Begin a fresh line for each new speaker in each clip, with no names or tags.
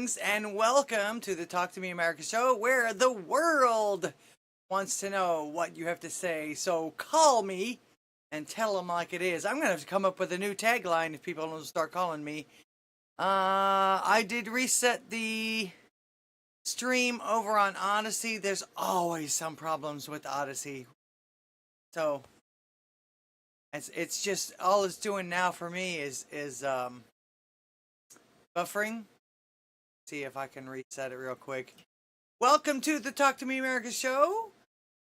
Greetings and welcome to the Talk to Me America show, where the world wants to know what you have to say. So call me and tell them like it is. I'm going to have to come up with a new tagline if people don't start calling me. I did reset the stream over on Odysee. There's always some problems with Odysee. So it's just all it's doing now for me is buffering. See if I can reset it real quick. Welcome to the Talk to Me America show.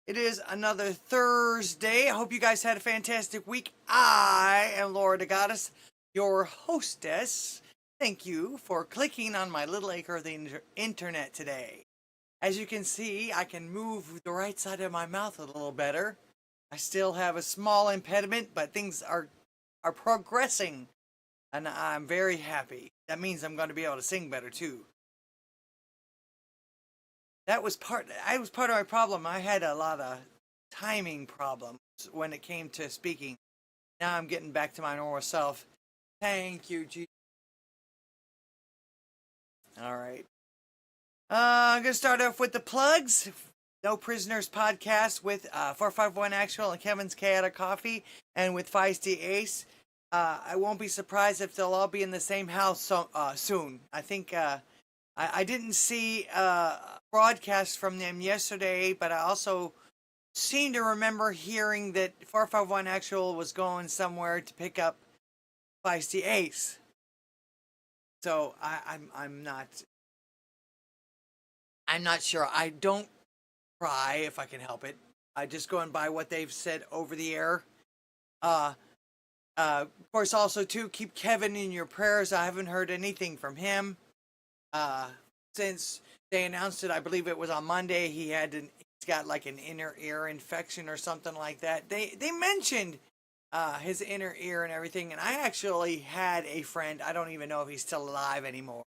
It is another Thursday. I hope you guys had a fantastic week. I am ldghwih, your hostess. Thank you for clicking on my little acre of the internet today. As you can see, I can move the right side of my mouth a little better. I still have a small impediment, but things are progressing, and I'm very happy. That means I'm going to be able to sing better too. That was part of my problem. I had a lot of timing problems when it came to speaking. Now I'm getting back to my normal self. Thank you, G. All right. I'm going to start off with the plugs. No Prisoners podcast with 451 Actual and Kevin's Chaotic Coffee, and with Feisty Ace. I won't be surprised if they'll all be in the same house soon. I think I didn't see broadcast from them yesterday, but I also seem to remember hearing that 451 Actual was going somewhere to pick up Feisty Ace. So I'm not sure. I don't cry if I can help it. I just go and buy what they've said over the air. Of course, also too, keep Kevin in your prayers. I haven't heard anything from him since they announced it. I believe it was on Monday. He's got like an inner ear infection or something like that. They mentioned his inner ear and everything, and I actually had a friend. I don't even know if he's still alive anymore.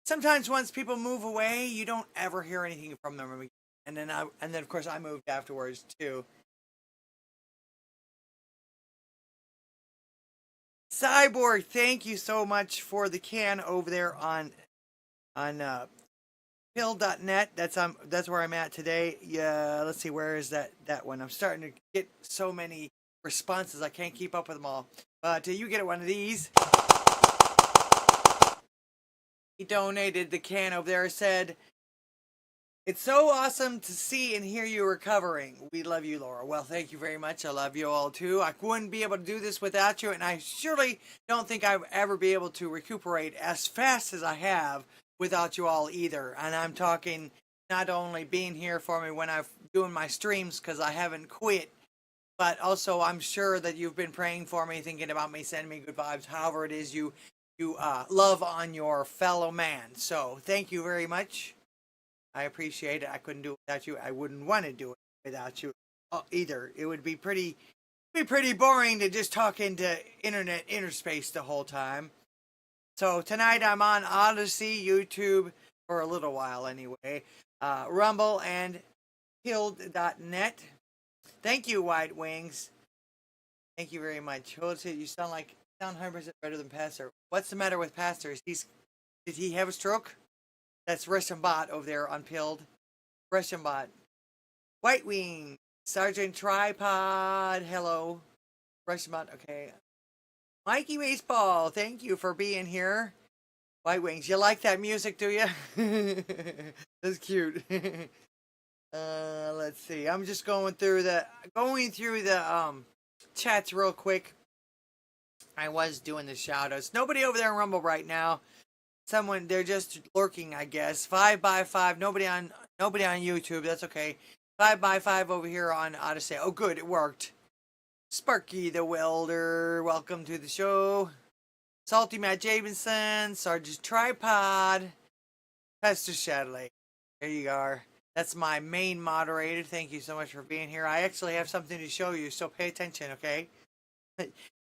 Sometimes once people move away, you don't ever hear anything from them. And then of course I moved afterwards too. Cyborg, thank you so much for the can over there on pill.net. That's where I'm at today. Yeah, let's see, where is that one? I'm starting to get so many responses I can't keep up with them all. Till you get one of these. He donated the can over there. Said, "It's so awesome to see and hear you recovering. We love you, Laura." Well, thank you very much. I love you all too. I wouldn't be able to do this without you, and I surely don't think I'll ever be able to recuperate as fast as I have without you all either. And I'm talking not only being here for me when I'm doing my streams, because I haven't quit, but also I'm sure that you've been praying for me, thinking about me, sending me good vibes, however it is you love on your fellow man. So thank you very much. I appreciate it. I couldn't do it without you. I wouldn't want to do it without you either. It would be pretty boring to just talk into internet interspace the whole time. So tonight I'm on Odysee, YouTube for a little while anyway, Rumble, and Killed.net. Thank you, White Wings. Thank you very much. You sound 100% better than Pastor. What's the matter with Pastor? Did he have a stroke? That's Russian Bot over there on Pilled. Russian Bot. White Wing. Sergeant Tripod. Hello. Russian Bot. Okay. Mikey Baseball. Thank you for being here. White Wings. You like that music, do you? That's cute. Let's see. I'm just going through the chats real quick. I was doing the shout-outs. Nobody over there in Rumble right now. They're just lurking, I guess. 5x5. Nobody on YouTube. That's okay. 5x5 over here on Odysee. Oh, good. It worked. Sparky the Welder. Welcome to the show. Salty Matt Jameson. Sergeant Tripod. Pastor Shadley. There you are. That's my main moderator. Thank you so much for being here. I actually have something to show you, so pay attention, okay?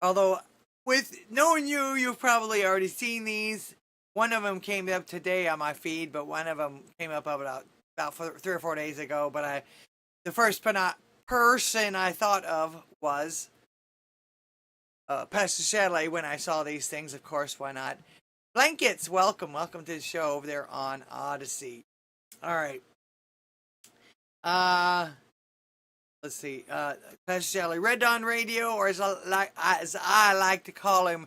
Although, with knowing you, you've probably already seen these. One of them came up today on my feed, but one of them came up about 3 or 4 days ago. But the first person I thought of was Pastor Shadley when I saw these things. Of course, why not? Blankets, welcome to the show over there on Odysee. All right. Let's see. Pastor Shelley, Red Dawn Radio, or as I like to call him,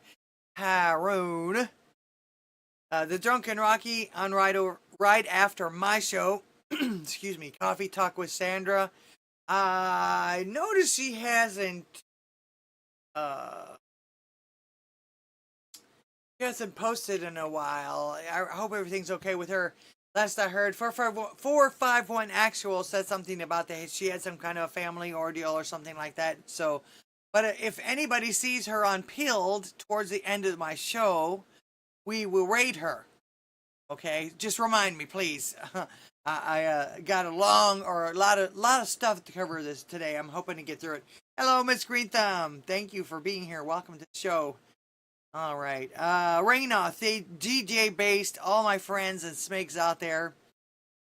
Haroon. The Drunken Rocky on right after my show. Excuse me. Coffee Talk with Sandra. I noticed she hasn't posted in a while. I hope everything's okay with her. Last I heard, 451 Actual said something about that she had some kind of family ordeal or something like that. So, but if anybody sees her on Pilled towards the end of my show, we will raid her. Okay, just remind me, please. I got a lot of stuff to cover this today. I'm hoping to get through it. Hello, Miss Green Thumb. Thank you for being here. Welcome to the show. All right. Raynoth, the DJ based, all my friends and Smigs out there.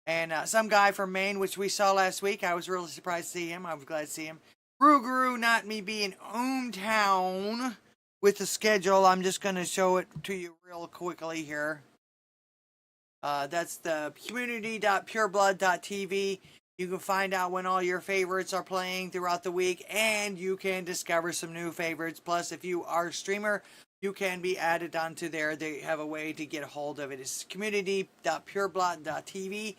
And some guy from Maine, which we saw last week. I was really surprised to see him. I was glad to see him. Ruguru, not me being hometown with the schedule. I'm just going to show it to you real quickly here. That's the community.pureblood.tv. You can find out when all your favorites are playing throughout the week, and you can discover some new favorites. Plus, if you are a streamer, you can be added onto there. They have a way to get a hold of it. It's community.pureblood.tv.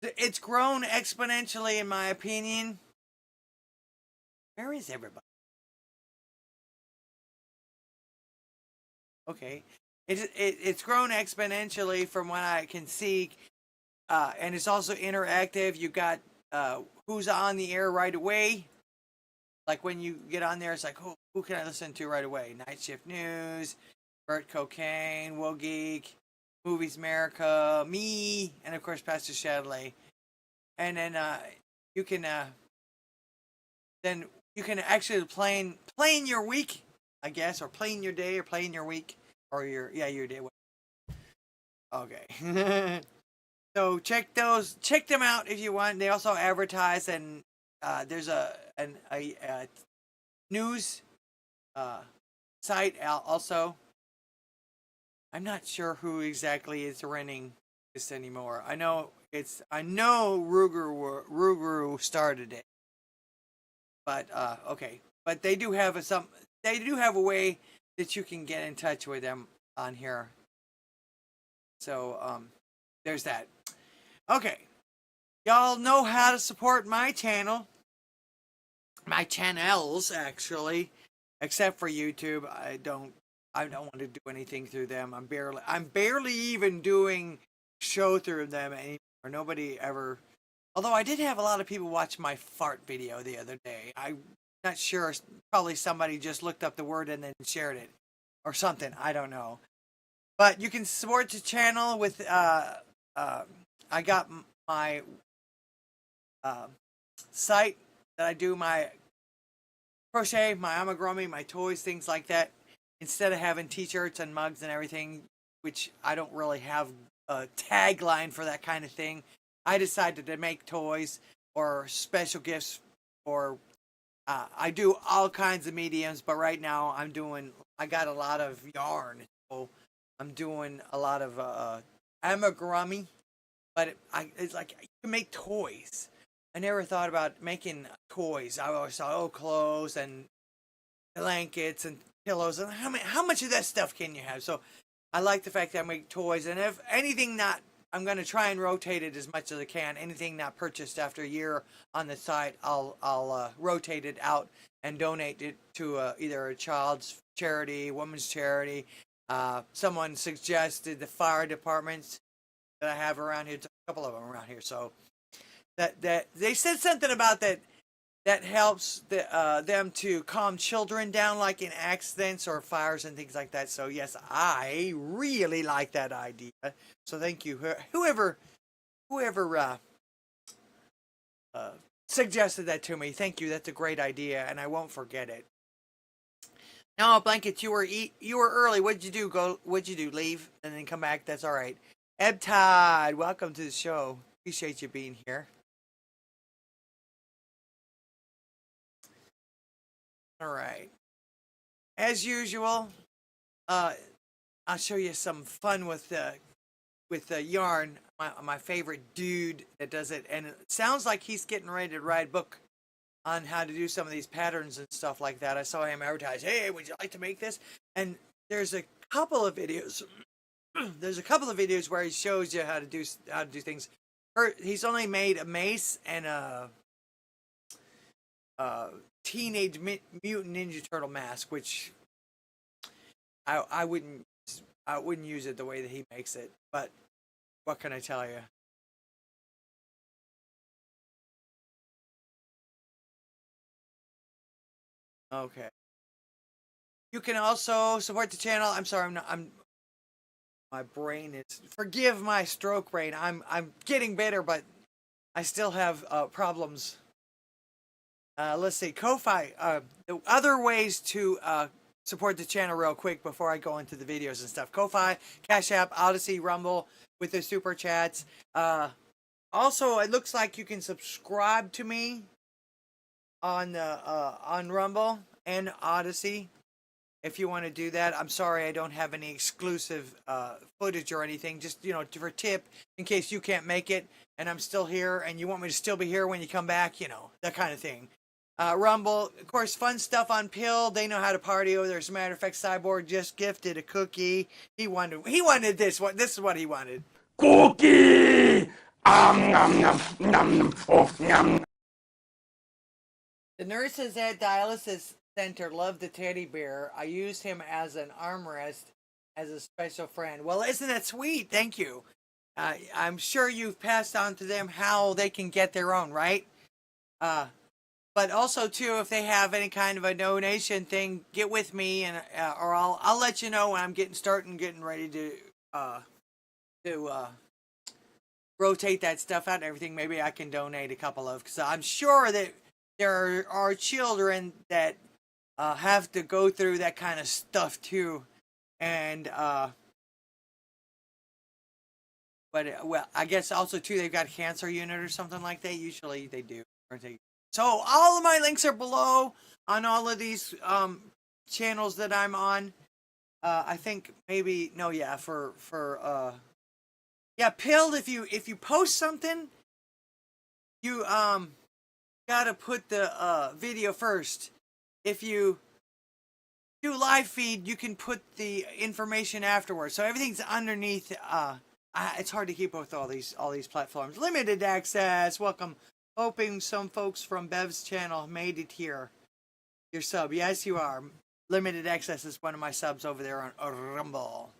It's grown exponentially, in my opinion. Where is everybody? Okay. It's grown exponentially from what I can see. And it's also interactive. You got who's on the air right away. Like when you get on there, it's like, who can I listen to right away? Night Shift News, Bert Cocaine, Will Geek, Movies America, me, and of course Pastor Shadley. And then you can actually plan your week, I guess, or plan your day, or plan your week, or your day. Okay. So check them out if you want. They also advertise, and there's a news site also. I'm not sure who exactly is running this anymore. I know Ruguru started it, but okay. But they do have a way that you can get in touch with them on here. So there's that. Okay. Y'all know how to support my channel. My channels, actually. Except for YouTube. I don't want to do anything through them. I'm barely even doing show through them anymore. Nobody ever. Although I did have a lot of people watch my fart video the other day. I'm not sure. Probably somebody just looked up the word and then shared it. Or something. I don't know. But you can support the channel with I got my site that I do my crochet, my amigurumi, my toys, things like that. Instead of having t-shirts and mugs and everything, which I don't really have a tagline for that kind of thing, I decided to make toys or special gifts, or I do all kinds of mediums, but right now I got a lot of yarn, so I'm doing a lot of amigurumi. But it's like you can make toys. I never thought about making toys. I always thought, clothes and blankets and pillows. And how much of that stuff can you have? So I like the fact that I make toys. And if anything I'm going to try and rotate it as much as I can. Anything not purchased after a year on the site, I'll rotate it out and donate it to either a child's charity, women's charity. Someone suggested the fire departments that I have around here. There's a couple of them around here. So that they said something about that helps them to calm children down, like in accidents or fires and things like that. So yes, I really like that idea. So thank you, whoever suggested that to me. Thank you. That's a great idea, and I won't forget it. No, Blanket, you were early. What'd you do? What'd you do? Leave and then come back? That's all right. Eb Todd, welcome to the show. Appreciate you being here. All right. As usual, I'll show you some fun with the yarn. My favorite dude that does it, and it sounds like he's getting ready to write a book on how to do some of these patterns and stuff like that. I saw him advertise, "Hey, would you like to make this?" And there's a couple of videos. There's a couple of videos where he shows you how to do things. He's only made a mace and a Teenage Mutant Ninja Turtle mask, which I wouldn't use it the way that he makes it. But what can I tell you? Okay. You can also support the channel. I'm sorry, my brain is, forgive my stroke brain. I'm getting better, but I still have problems. Let's see, Ko-Fi. The other ways to support the channel real quick before I go into the videos and stuff. Ko-Fi, Cash App, Odysee, Rumble with the super chats. Also, it looks like you can subscribe to me on Rumble and Odysee. If you want to do that, I'm sorry I don't have any exclusive footage or anything. Just, you know, for tip in case you can't make it and I'm still here and you want me to still be here when you come back, you know, that kind of thing. Rumble, of course, fun stuff on Pill. They know how to party over there. As a matter of fact, Cyborg just gifted a cookie. He wanted this. This is what he wanted.
Cookie! Nom, nom, nom, oh, nom.
The nurses at dialysis center love the teddy bear. I used him as an armrest as a special friend. Well, isn't that sweet? Thank you. I'm sure you've passed on to them how they can get their own, right? But also too, if they have any kind of a donation thing, get with me and or I'll let you know when I'm getting ready to rotate that stuff out and everything. Maybe I can donate a couple of, because I'm sure that there are children that have to go through that kind of stuff too, and but well, I guess also too they've got a cancer unit or something like that. Usually they do, or they. So all of my links are below on all of these channels that I'm on. I think maybe no, yeah, for yeah, Pill. If you post something, you gotta put the video first. If you do live feed, you can put the information afterwards. So everything's underneath. It's hard to keep with all these platforms. Limited access. Welcome. Hoping some folks from Bev's channel made it here. Your sub, yes, you are. Limited access is one of my subs over there on Rumble.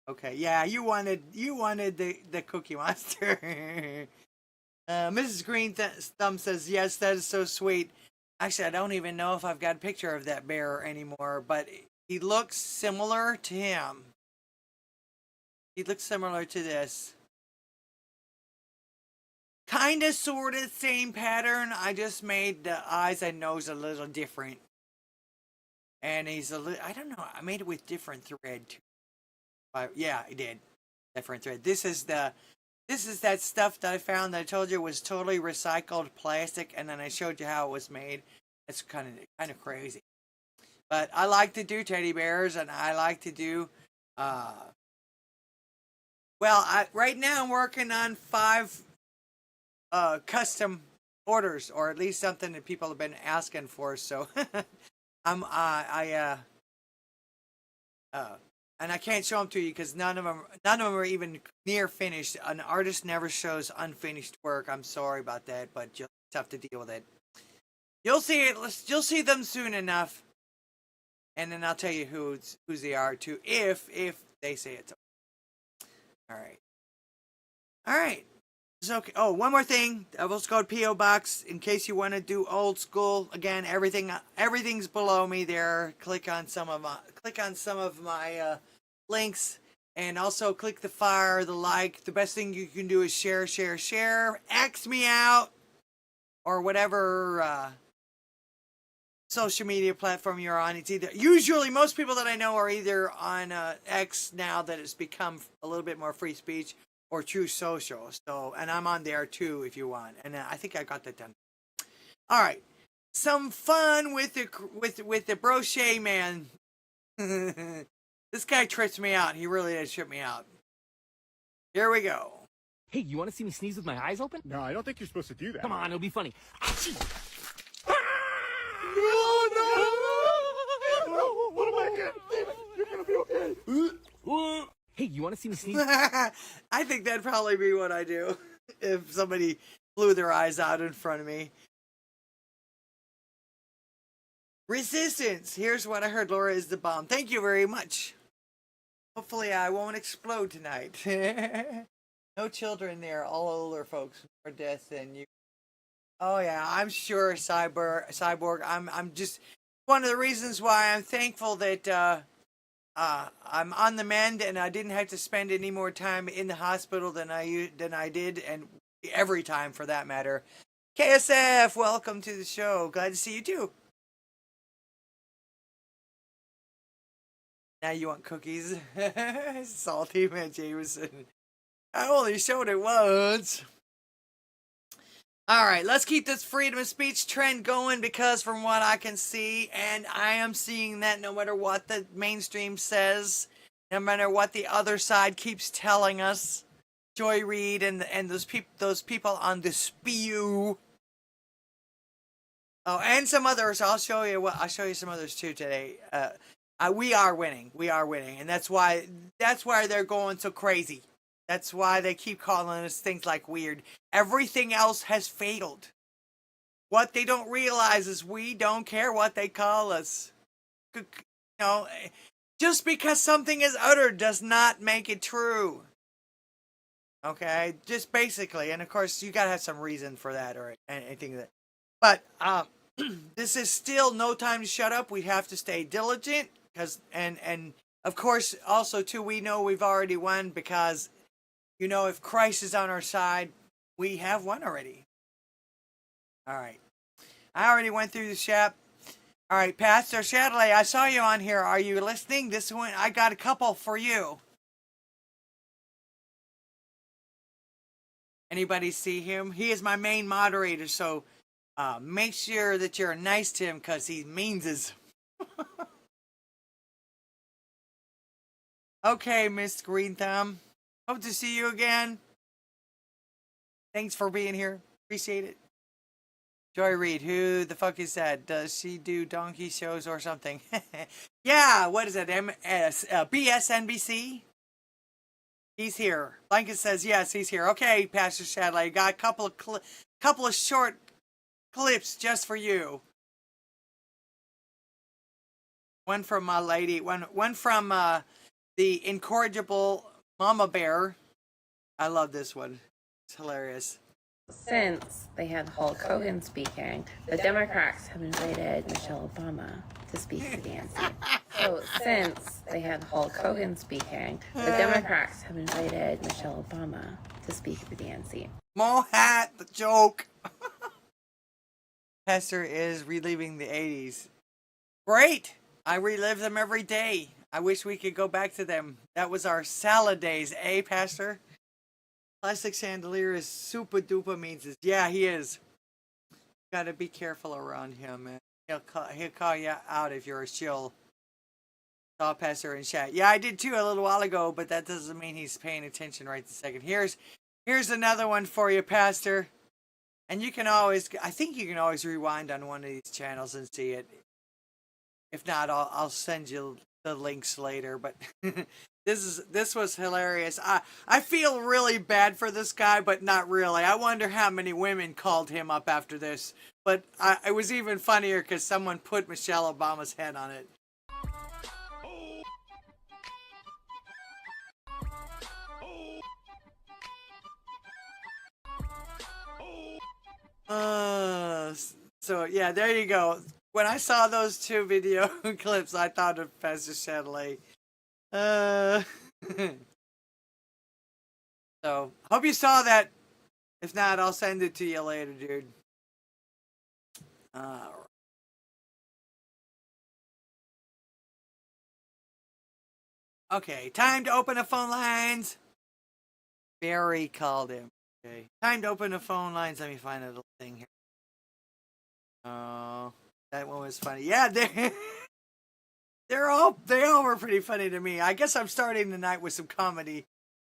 Okay, yeah, you wanted the Cookie Monster. Mrs. Green Thumb says, yes, that is so sweet. Actually, I don't even know if I've got a picture of that bear anymore, but he looks similar to him. He looks similar to this. Kinda, sorta, same pattern. I just made the eyes and nose a little different. And he's a little, I don't know, I made it with different thread too. Yeah, I did. Different thread. This is that stuff that I found that I told you was totally recycled plastic, and then I showed you how it was made. It's kind of crazy. But I like to do teddy bears, and I like to do well, right now I'm working on 5 custom orders, or at least something that people have been asking for. So and I can't show them to you because none of them are even near finished. An artist never shows unfinished work. I'm sorry about that, but you'll have to deal with it. You'll see it. You'll see them soon enough, and then I'll tell you who's they are too, if they say it's all right. All right. Okay. Oh, one more thing. Devil's Code P.O. Box. In case you want to do old school, again, everything's below me there. Click on some of my links, and also click the fire, the like. The best thing you can do is share. X me out, or whatever social media platform you're on. It's either, usually most people that I know are either on X now that it's become a little bit more free speech, or True Social. So, and I'm on there too if you want. And I think I got that done. All right, some fun with the brochet man. The This guy trips me out. He really did trip me out. Here we go.
Hey, you want to see me sneeze with my eyes open?
No, I don't think you're supposed to do that.
Come on, it'll be funny. Achoo!
No! What am I gonna do? You're gonna be okay.
Hey, you want to see me sneeze?
I think that'd probably be what I do if somebody blew their eyes out in front of me. Resistance. Here's what I heard, Laura, is the bomb. Thank you very much. Hopefully I won't explode tonight. No children there, all older folks, more death than you. Oh yeah, I'm sure, Cyborg. I'm just one of the reasons why I'm thankful that I'm on the mend and I didn't have to spend any more time in the hospital than I did, and every time for that matter. KSF, welcome to the show. Glad to see you too. Now you want cookies? Salty man Jameson. I only showed it once. Alright, let's keep this freedom of speech trend going, because from what I can see, and I am seeing that no matter what the mainstream says, no matter what the other side keeps telling us, Joy Reid and those people on the spew. Oh, and some others. I'll show you some others too today. We are winning, and that's why they're going so crazy. That's why they keep calling us things like weird. Everything else has failed. What they don't realize is we don't care what they call us. You know, just because something is uttered does not make it true. Okay, just basically, and of course you gotta have some reason for that or anything that. But this is still no time to shut up. We have to stay diligent, because and of course also too, we know we've already won, because you know, if Christ is on our side, we have won already. All right. I already went through the chat. All right, Pastor Shadley, I saw you on here. Are you listening? This one, I got a couple for you. Anybody see him? He is my main moderator, so make sure that you're nice to him, because he means his. Okay, Miss Green Thumb. Hope to see you again. Thanks for being here. Appreciate it. Joy Reid, who the fuck is that? Does she do donkey shows or something? Yeah, what is it? BSNBC? He's here. Blanket says yes, he's here. Okay, Pastor Shadley, got a couple of short clips just for you. One from my lady, one from the incorrigible Mama Bear. I love this one. It's hilarious.
Since they had Hulk Hogan speaking, the Democrats have invited Michelle Obama to speak to the DNC. So since they had Hulk Hogan speaking, the Democrats have invited Michelle Obama to speak to the DNC.
Mo hat, the joke. Pastor is reliving the 80s. Great. I relive them every day. I wish we could go back to them. That was our salad days, eh, Pastor? Plastic chandelier is super duper means is. Yeah, he is. Gotta be careful around him, man. He'll call you out if you're a shill. Saw Pastor in chat. Yeah, I did too a little while ago, but that doesn't mean he's paying attention right this second. Here's another one for you, Pastor. And you can always, I think you can always rewind on one of these channels and see it. If not, I'll send you the links later, but this was hilarious. I feel really bad for this guy, but not really. I wonder how many women called him up after this. But it was even funnier because someone put Michelle Obama's head on it. So yeah, there you go. When I saw those two video clips, I thought of Pastor Shadley. So, hope you saw that. If not, I'll send it to you later, dude. Okay, time to open the phone lines. Barry called him. Okay, time to open the phone lines. Let me find a little thing here. Oh, that one was funny. Yeah, there. they all were pretty funny to me. I guess I'm starting the night with some comedy.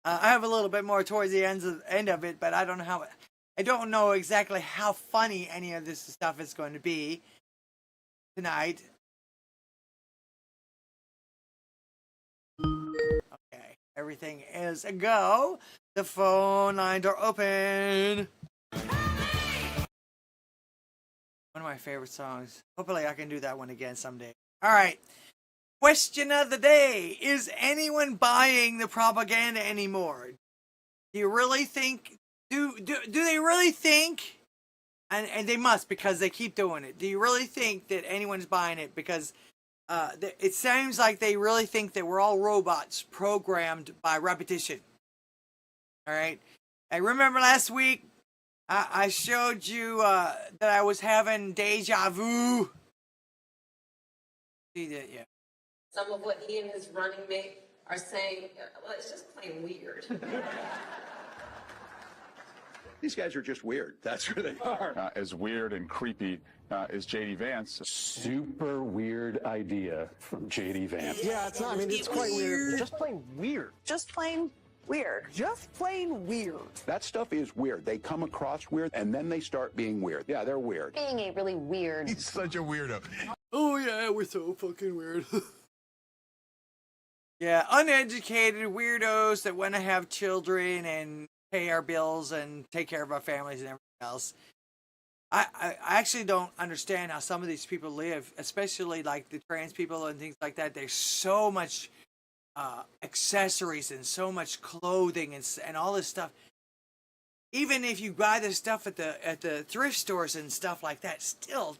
I have a little bit more towards the end of it, but I don't know exactly how funny any of this stuff is going to be tonight. Okay, everything is a go. The phone lines are open. One of my favorite songs. Hopefully I can do that one again someday. All right. Question of the day. Is anyone buying the propaganda anymore? Do you really think, do they really think, and they must because they keep doing it. Do you really think that anyone's buying it? Because it seems like they really think that we're all robots programmed by repetition. All right. I remember last week I showed you that I was having deja vu. See that? Yeah.
Some of what he and his running mate are saying, well, it's just plain weird.
These guys are just weird. That's who they are.
As weird and creepy as J.D. Vance.
Super weird idea from J.D. Vance.
Yeah, it's not. I mean, it's quite weird. Just plain weird.
Just plain weird.
Just plain weird.
That stuff is weird. They come across weird, and then they start being weird. Yeah, they're weird.
Being a really weird.
He's such a weirdo.
Oh yeah, we're so fucking weird. Yeah, uneducated weirdos that want to have children and pay our bills and take care of our families and everything else. I actually don't understand how some of these people live, especially like the trans people and things like that. There's so much accessories and so much clothing and all this stuff. Even if you buy this stuff at the thrift stores and stuff like that, still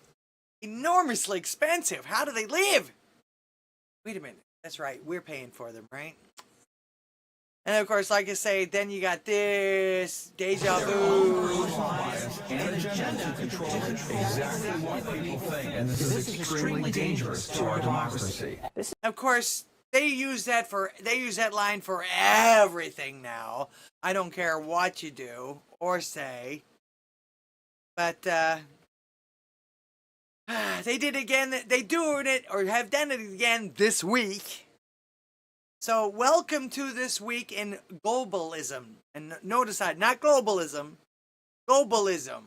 enormously expensive. How do they live? Wait a minute. That's right. We're paying for them, right? And of course, like I say, then you got this deja vu.
And agenda to control exactly what people think. And this is extremely dangerous to our democracy.
Of course, they use that line for everything now. I don't care what you do or say. But they did again. They doing it or have done it again this week. So welcome to this week in globalism. And notice that, not globalism, globalism.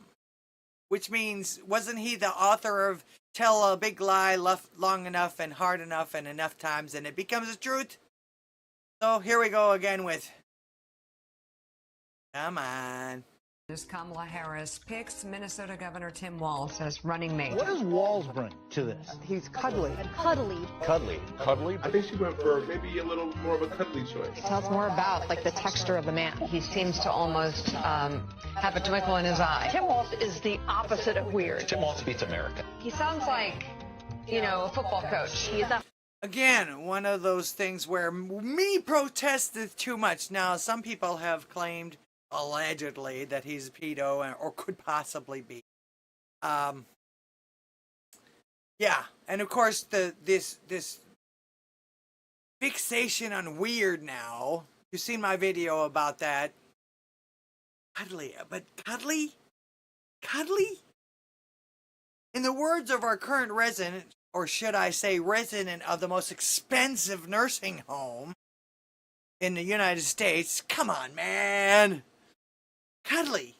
Which means, wasn't he the author of Tell a Big Lie long enough and hard enough and enough times and it becomes a truth? So here we go again with, come on.
Kamala Harris picks Minnesota Governor Tim Walz as running mate.
What does Walz bring to this? He's cuddly.
Cuddly.
Cuddly.
Cuddly?
I think she went for maybe a little more of a cuddly choice.
It tells more about like the texture of the man. He seems to almost have a twinkle in his eye.
Tim Walz is the opposite of weird.
Tim Walz beats America.
He sounds like, a football coach.
He's a
Again, one of those things where me protested too much. Now, some people have claimed allegedly that he's a pedo or could possibly be. Yeah, and of course this fixation on weird now. You've seen my video about that. Cuddly, but cuddly? Cuddly? In the words of our current resident, or should I say resident of the most expensive nursing home in the United States, come on, man. Cuddly.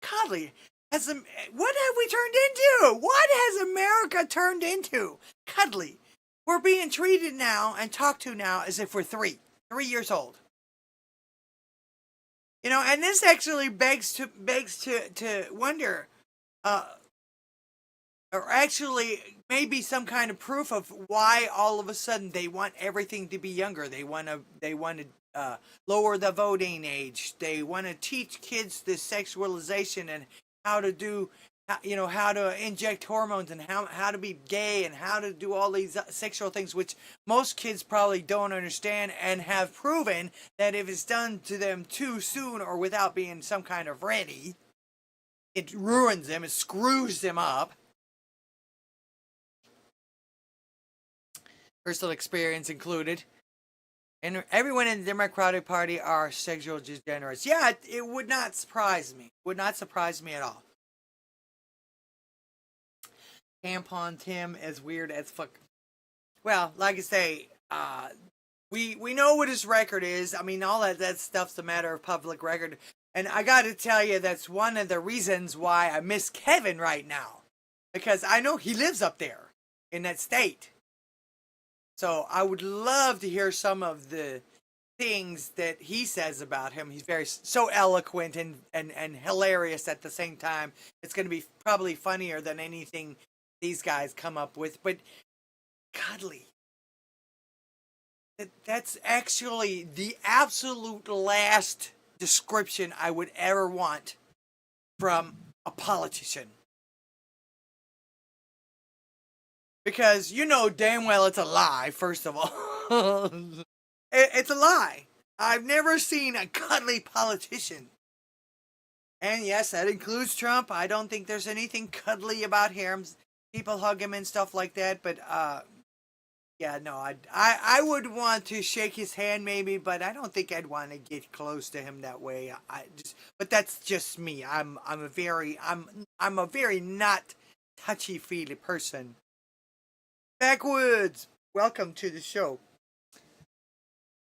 Cuddly. What have we turned into? What has America turned into? Cuddly. We're being treated now and talked to now as if we're 3 years old. And this actually begs to wonder, or actually maybe some kind of proof of why all of a sudden they want everything to be younger. They want to lower the voting age. They want to teach kids this sexualization and how to do, how to inject hormones and how to be gay and how to do all these sexual things, which most kids probably don't understand and have proven that if it's done to them too soon or without being some kind of ready, it ruins them, it screws them up. Personal experience included. And everyone in the Democratic Party are sexual degenerates. Yeah, it would not surprise me. Would not surprise me at all. Tampon Tim is weird as fuck. well, like I say, we know what his record is. I mean, all that stuff's a matter of public record. And I got to tell you, that's one of the reasons why I miss Kevin right now, because I know he lives up there in that state. So I would love to hear some of the things that he says about him. He's so eloquent and hilarious at the same time. It's going to be probably funnier than anything these guys come up with. But cuddly. That's actually the absolute last description I would ever want from a politician. Because you know damn well it's a lie, first of all. It's a lie. I've never seen a cuddly politician. And yes, that includes Trump. I don't think there's anything cuddly about him. People hug him and stuff like that. But, yeah, no, I would want to shake his hand maybe, but I don't think I'd want to get close to him that way. But that's just me. I'm a very not touchy-feely person. Backwoods, welcome to the show.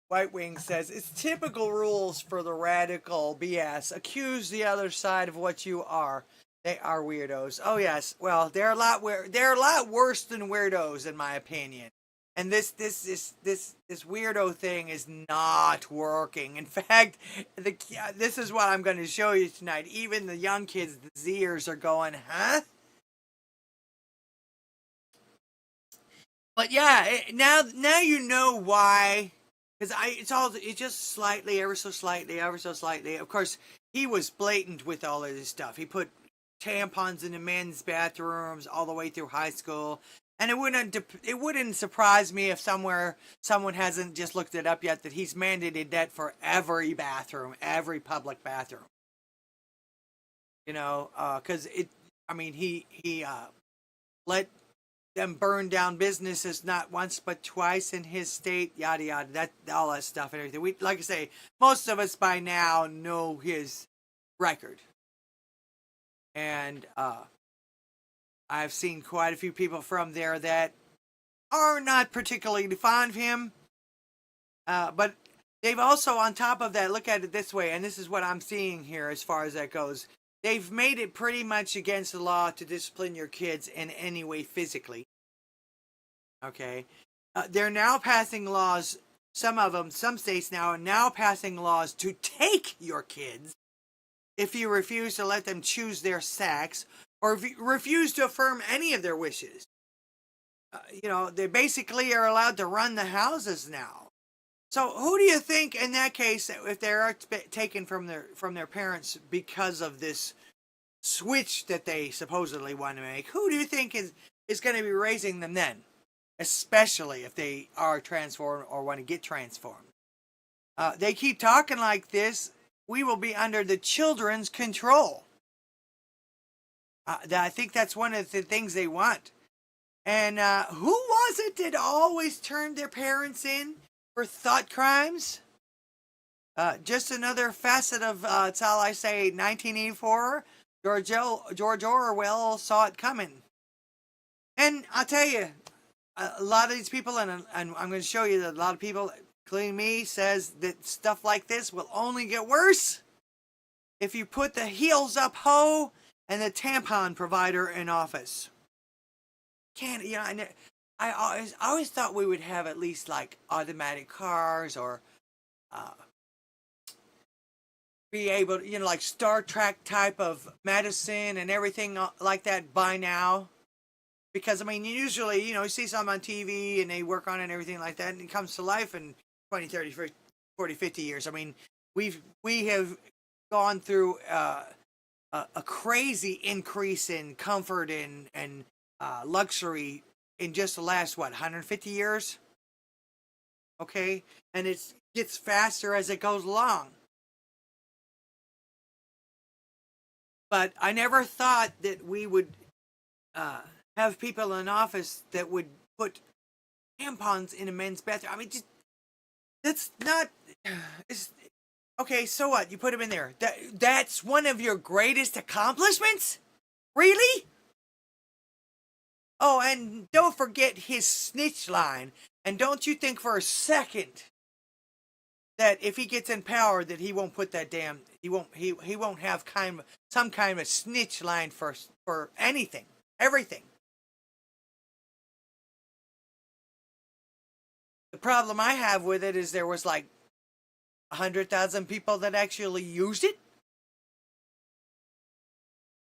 White Wing says, it's typical rules for the radical BS. Accuse the other side of what you are. They are weirdos. Oh yes, well they're a lot worse than weirdos in my opinion. And this weirdo thing is not working. In fact, this is what I'm going to show you tonight. Even the young kids, the Zers, are going, huh? But yeah, now you know why. Because it's just slightly, ever so slightly. Of course, he was blatant with all of this stuff. He put tampons in the men's bathrooms all the way through high school. And it wouldn't surprise me if someone hasn't just looked it up yet that he's mandated that for every bathroom, every public bathroom. You know, because he let them burn down businesses not once but twice in his state, yada yada, all that stuff and everything. We, like I say, most of us by now know his record, and I've seen quite a few people from there that are not particularly fond of him, but they've also, on top of that, look at it this way, and this is what I'm seeing here as far as that goes. They've made it pretty much against the law to discipline your kids in any way physically. Okay. They're now passing laws, some states now are now passing laws to take your kids if you refuse to let them choose their sex or if you refuse to affirm any of their wishes. They basically are allowed to run the houses now. So who do you think in that case, if they're taken from their parents because of this switch that they supposedly want to make, who do you think is going to be raising them then? Especially if they are transformed or want to get transformed. They keep talking like this, we will be under the children's control. I think that's one of the things they want. And who was it that always turned their parents in for thought crimes? Just another facet of, that's all I say, 1984. George Orwell saw it coming. And I'll tell you, a lot of these people, and I'm going to show you that a lot of people, including me, says that stuff like this will only get worse if you put the heels up ho and the tampon provider in office. I always thought we would have at least like automatic cars or be able to, like Star Trek type of medicine and everything like that by now. Because, usually, you see something on TV and they work on it and everything like that and it comes to life in 20, 30, 40, 50 years. We have gone through a crazy increase in comfort and luxury in just the last, 150 years? Okay? And it gets faster as it goes along. But I never thought that we would have people in office that would put tampons in a men's bathroom. That's not... okay, so what? You put them in there. That's one of your greatest accomplishments? Really? Oh, and don't forget his snitch line. And don't you think for a second that if he gets in power that he won't put that damn he won't have some kind of snitch line for anything, everything. The problem I have with it is there was like 100,000 people that actually used it.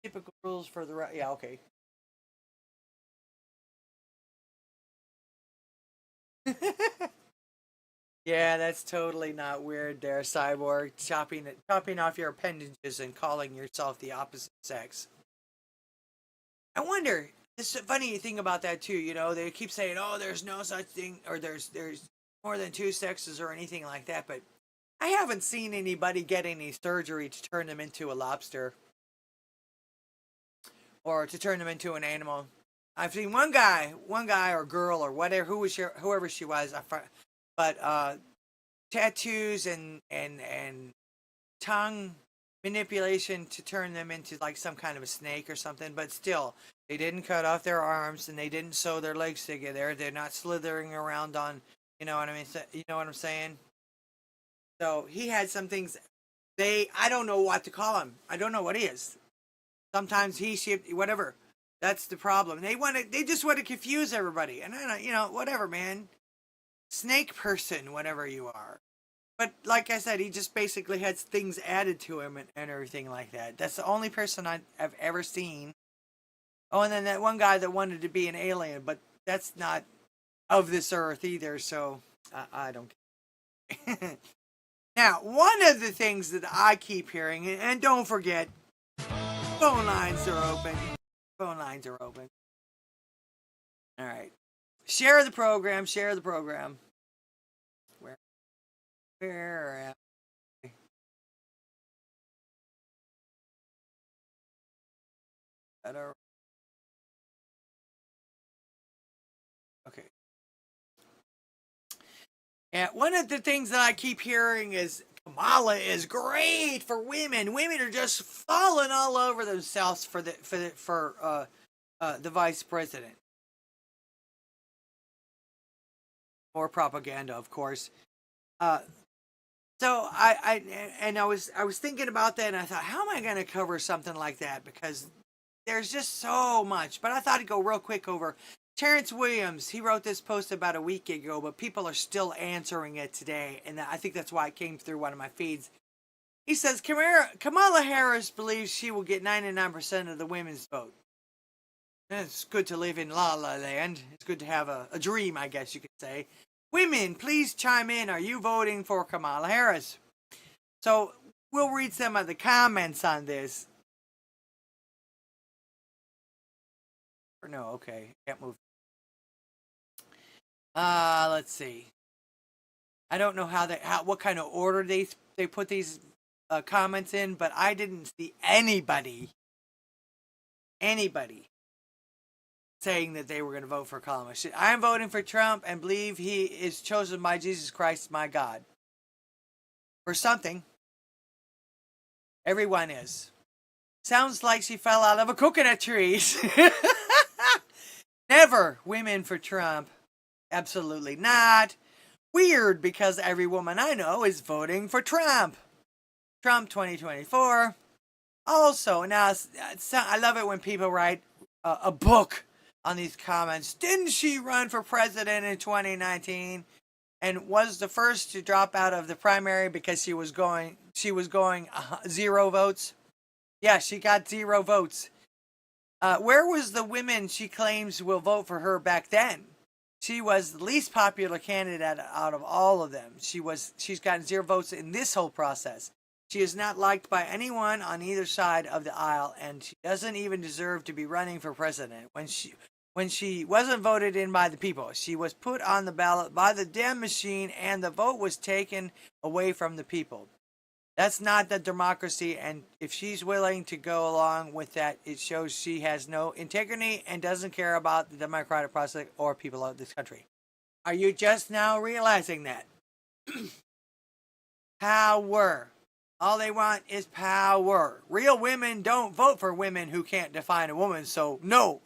Typical rules for the right. Yeah, okay. Yeah, that's totally not weird there, Cyborg. Chopping off your appendages and calling yourself the opposite sex. I wonder, this is a funny thing about that too, you know, they keep saying, oh, there's no such thing, or there's more than two sexes or anything like that, but I haven't seen anybody get any surgery to turn them into a lobster. Or to turn them into an animal. I've seen one guy or girl or whatever, whoever she was, but tattoos and tongue manipulation to turn them into like some kind of a snake or something, but still, they didn't cut off their arms and they didn't sew their legs together. They're not slithering around on, you know what I mean? You know what I'm saying? So he had some things. I don't know what to call him. I don't know what he is. Sometimes he, she, whatever. That's the problem. They just want to confuse everybody. And you know, whatever, man. Snake person, whatever you are. But like I said, he just basically had things added to him and everything like that. That's the only person I've ever seen. Oh, and then that one guy that wanted to be an alien, but that's not of this earth either, so I don't care. Now, one of the things that I keep hearing, and don't forget, phone lines are open. Phone lines are open. All right. Share the program. Share the program. Where am I? Okay. Yeah, one of the things that I keep hearing is Kamala is great for women. Women are just falling all over themselves for the vice president. More propaganda, of course. So I was thinking about that, and I thought, how am I going to cover something like that? Because there's just so much. But I thought I'd go real quick over Terrence Williams. He wrote this post about a week ago, but people are still answering it today, and I think that's why it came through one of my feeds. He says, Kamala Harris believes she will get 99% of the women's vote. It's good to live in La La Land. It's good to have a dream, I guess you could say. Women, please chime in. Are you voting for Kamala Harris? So we'll read some of the comments on this. Or no, okay, can't move. Let's see. I don't know what kind of order they put these comments in, but I didn't see anybody saying that they were going to vote for Kamala. I'm voting for Trump and believe he is chosen by Jesus Christ, my God. For something. Everyone is. Sounds like she fell out of a coconut tree. Never women for Trump. Absolutely not. Weird, because every woman I know is voting for Trump. Trump 2024. Also, now, I love it when people write a book on these comments. Didn't she run for president in 2019 and was the first to drop out of the primary because she was going 0 votes? Yeah, she got 0 votes. Where was the women she claims will vote for her back then? She was the least popular candidate out of all of them. She's gotten 0 votes in this whole process. She is not liked by anyone on either side of the aisle, and she doesn't even deserve to be running for president. When she wasn't voted in by the people, she was put on the ballot by the damn machine, and the vote was taken away from the people. That's not the democracy, and if she's willing to go along with that, it shows she has no integrity and doesn't care about the democratic process or people of this country. Are you just now realizing that? Power. All they want is power. Real women don't vote for women who can't define a woman, so no.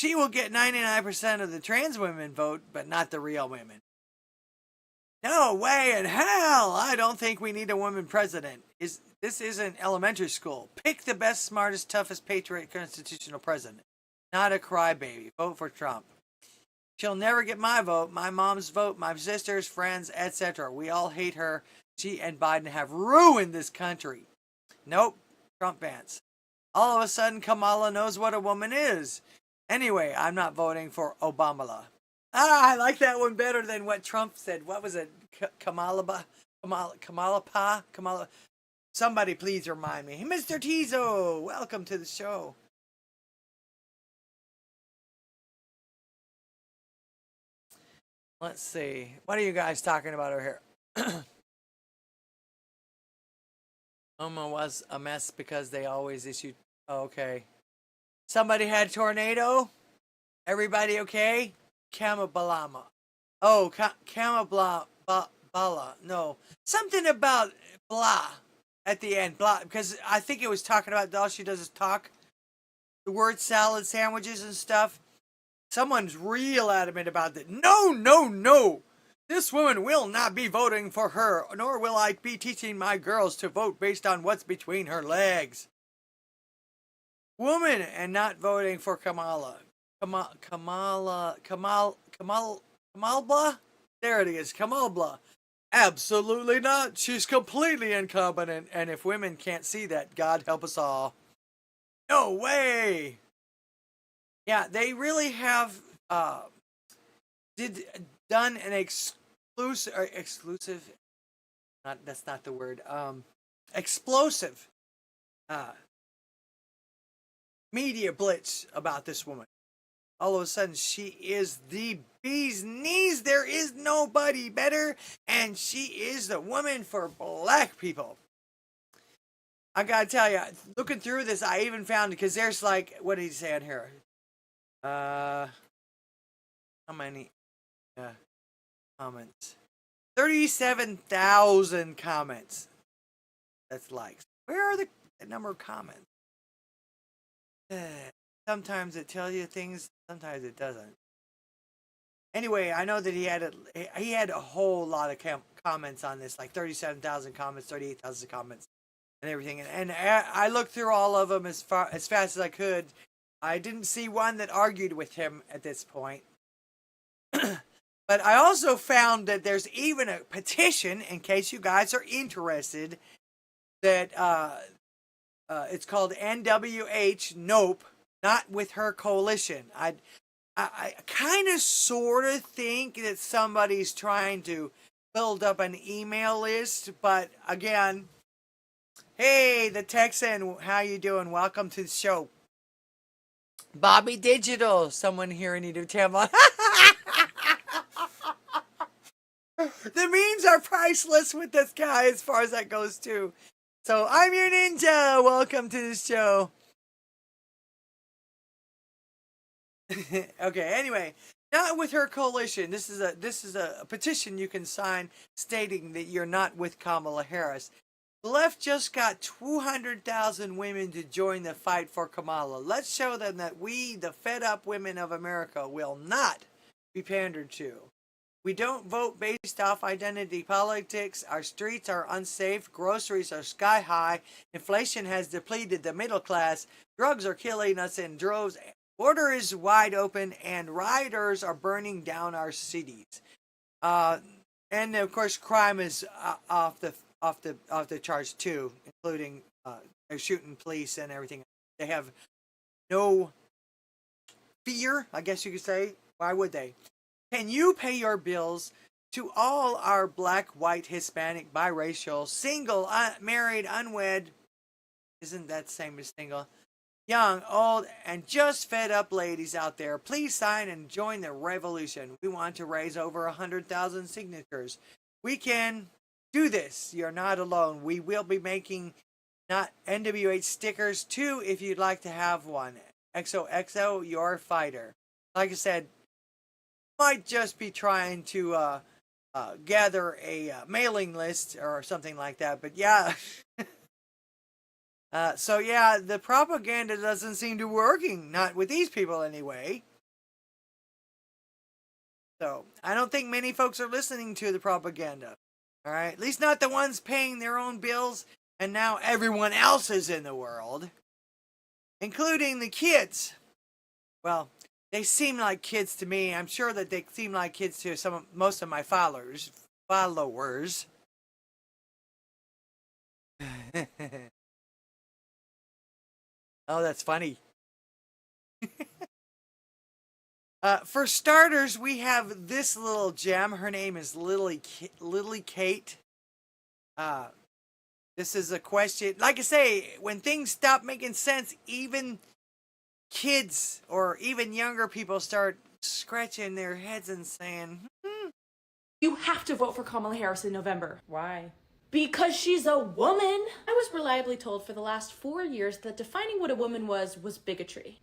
She will get 99% of the trans women vote, but not the real women. No way in hell! I don't think we need a woman president. This isn't elementary school. Pick the best, smartest, toughest, patriot, constitutional president. Not a crybaby. Vote for Trump. She'll never get my vote, my mom's vote, my sister's, friends, etc. We all hate her. She and Biden have ruined this country. Nope. Trump bans. All of a sudden, Kamala knows what a woman is. Anyway, I'm not voting for Obama. I like that one better than what Trump said. What was it? Kamala? Somebody please remind me. Mr. Tizo, welcome to the show. Let's see. What are you guys talking about over here? Oma was a mess because they always issued... Oh, okay. Somebody had tornado? Everybody okay? Kamabalama. Oh, Kamabala. No. Something about blah at the end. Blah. Because I think it was talking about all she does is talk. The word salad sandwiches and stuff. Someone's real adamant about that. No. This woman will not be voting for her, nor will I be teaching my girls to vote based on what's between her legs. Woman and not voting for Kamala. Kamalblah? There it is, Kamalblah. Absolutely not. She's completely incompetent, and if women can't see that, God help us all. No way! Yeah, they really have done an exclusive, that's not the word, explosive media blitz about this woman. All of a sudden, she is the bee's knees. There is nobody better, and she is the woman for black people. I gotta tell you, looking through this, I even found, because there's like, what did he say on here? How many comments? 37,000 comments. That's likes. Where are the number of comments? Sometimes it tells you things, sometimes it doesn't. Anyway, I know that he had a whole lot of comments on this, like 37,000 comments, 38,000 comments, and everything. And I looked through all of them as fast as I could. I didn't see one that argued with him at this point. But I also found that there's even a petition, in case you guys are interested, that it's called NWH Nope, Not With Her Coalition. I kind of sort of think that somebody's trying to build up an email list, but again, hey, the Texan, how you doing? Welcome to the show. Bobby Digital, someone here needed to tell. The memes are priceless with this guy as far as that goes too. So I'm your ninja. Welcome to the show. Okay, anyway, not with her coalition. This is a petition you can sign stating that you're not with Kamala Harris. The left just got 200,000 women to join the fight for Kamala. Let's show them that we, the fed up women of America, will not be pandered to. We don't vote based off identity politics. Our streets are unsafe. Groceries are sky high. Inflation has depleted the middle class. Drugs are killing us in droves. Border is wide open, and rioters are burning down our cities. And of course, crime is off the charts too, including they're shooting police and everything. They have no fear, I guess you could say. Why would they? Can you pay your bills to all our black, white, Hispanic, biracial, single, married, unwed, isn't that the same as single, young, old, and just fed up ladies out there? Please sign and join the revolution. We want to raise over 100,000 signatures. We can do this. You're not alone. We will be making not NWH stickers too if you'd like to have one. XOXO, your fighter. Like I said, might just be trying to gather a mailing list or something like that. But yeah. So yeah, the propaganda doesn't seem to be working. Not with these people anyway. So I don't think many folks are listening to the propaganda. All right, at least not the ones paying their own bills, and now everyone else is in the world, including the kids. Well, they seem like kids to me. I'm sure that they seem like kids to most of my followers. Oh, that's funny. For starters, we have this little gem. Her name is Lily Kate. This is a question. Like I say, when things stop making sense, even kids or even younger people start scratching their heads and saying,
You have to vote for Kamala Harris in November. Why? Because she's a woman. I was reliably told for the last 4 years that defining what a woman was bigotry.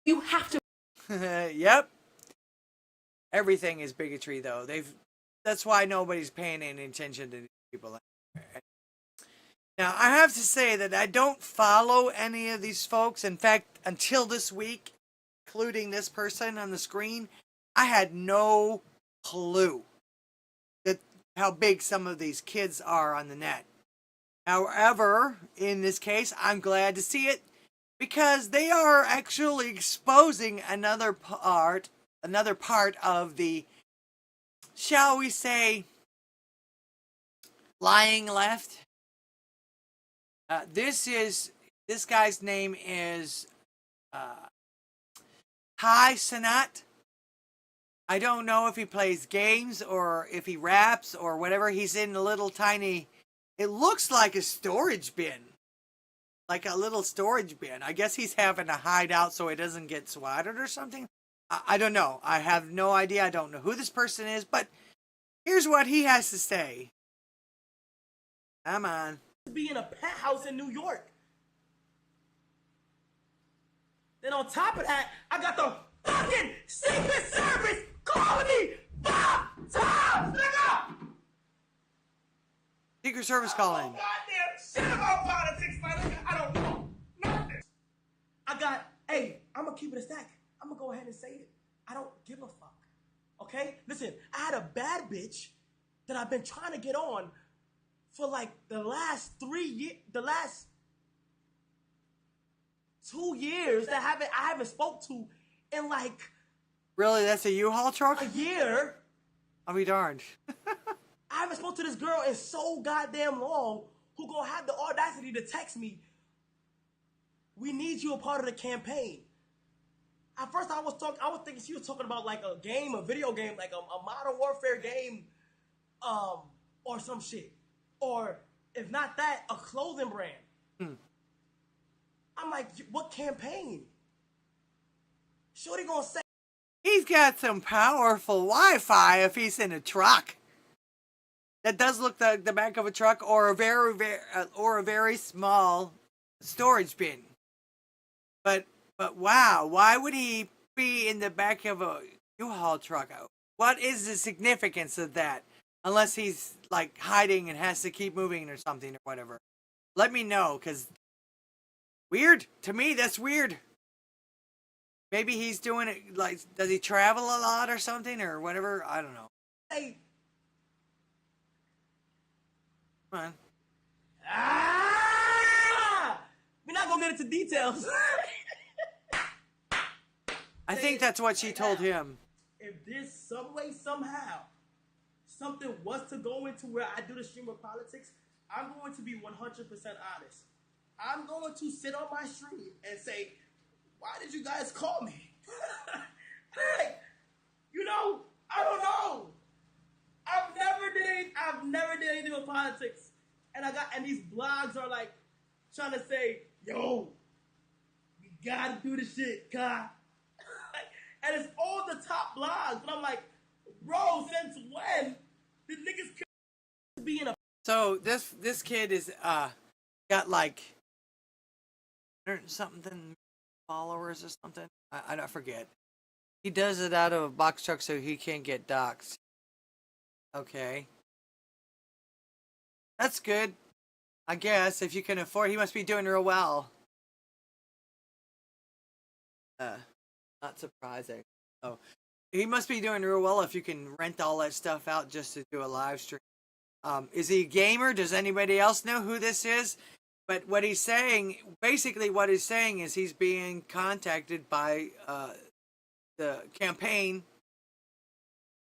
You have to.
Yep. Everything is bigotry, though. That's why nobody's paying any attention to these people. Now, I have to say that I don't follow any of these folks. In fact, until this week, including this person on the screen, I had no clue how big some of these kids are on the net. However, in this case, I'm glad to see it because they are actually exposing another part of the, shall we say, lying left. This guy's name is Hi Sanat. I don't know if he plays games or if he raps or whatever. He's in a little tiny, it looks like a storage bin. Like a little storage bin. I guess he's having a hideout so he doesn't get swatted or something. I don't know. I have no idea. I don't know who this person is, but here's what he has to say. Come on.
Be in a penthouse in New York. Then on top of that, I got the fucking Secret Service calling me 5 times, nigga!
Secret Service calling.
Goddamn shit about politics, my nigga. I don't know nothing. Hey, I'm gonna keep it a stack. I'm gonna go ahead and say it. I don't give a fuck. Okay? Listen, I had a bad bitch that I've been trying to get on for like the last 2 years that I haven't spoke to in like
Really, that's a U-Haul truck?
a year.
I'll be darned.
I haven't spoke to this girl in so goddamn long who gonna have the audacity to text me, we need you a part of the campaign. At first I was thinking she was talking about like a game, a video game, like a Modern Warfare game, or some shit. Or if not that, a clothing brand. I'm like, what campaign? Shorty gonna say
He's got some powerful Wi-Fi if he's in a truck. That does look like the back of a truck or a very small storage bin. But wow, why would he be in the back of a U-Haul truck? What is the significance of that? Unless he's like hiding and has to keep moving or something or whatever. Let me know, because weird. To me, that's weird. Maybe he's doing it like, does he travel a lot or something or whatever? I don't know.
Hey.
Come on.
We're not gonna get into details.
I think that's what she told him.
If there's some way, somehow, something was to go into where I do the stream of politics, I'm going to be 100% honest. I'm going to sit on my stream and say, why did you guys call me? Like, I don't know. I've never did anything with politics. And these blogs are like trying to say, yo, we gotta do the shit, God. And it's all the top blogs. And I'm like, bro, since when did niggas be in a...
So this kid is got like something followers or something. I don't forget. He does it out of a box truck so he can't get doxxed. Okay. That's good. I guess if you can afford, he must be doing real well. Not surprising. Oh, he must be doing real well if you can rent all that stuff out just to do a live stream. Is he a gamer? Does anybody else know who this is? But what he's saying, basically what he's saying is he's being contacted by the campaign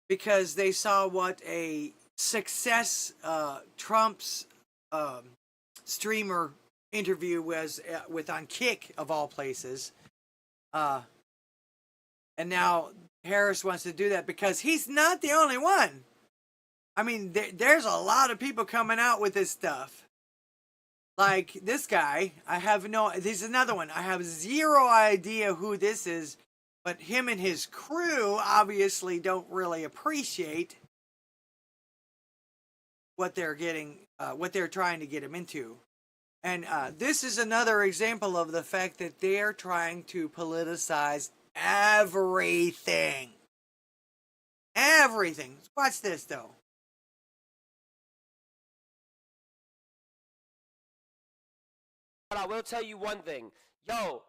because they saw what a success Trump's streamer interview was with on Kick, of all places. And now Harris wants to do that because he's not the only one. I mean, there's a lot of people coming out with this stuff. Like this guy, this is another one. I have zero idea who this is, but him and his crew obviously don't really appreciate what they're getting, what they're trying to get him into. And this is another example of the fact that they're trying to politicize everything. Everything. Watch this, though.
But I will tell you one thing. Yo,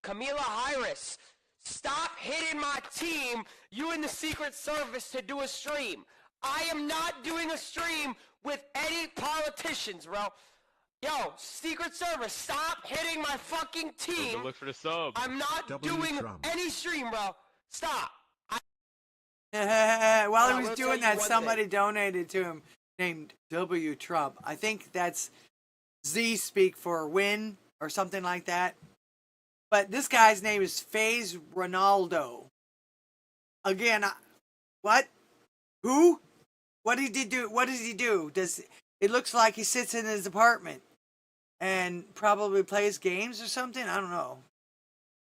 Kamala Harris, stop hitting my team, you and the Secret Service, to do a stream. I am not doing a stream with any politicians, bro. Yo, Secret Service, stop hitting my fucking team.
Look for the sub.
I'm not doing any stream, bro. Stop.
While he was doing that, somebody donated to him named W. Trump. I think that's Z speak for win or something like that. But this guy's name is FaZe Ronaldo. Again, what? Who? What did he do? What does he do? It looks like he sits in his apartment and probably plays games or something? I don't know.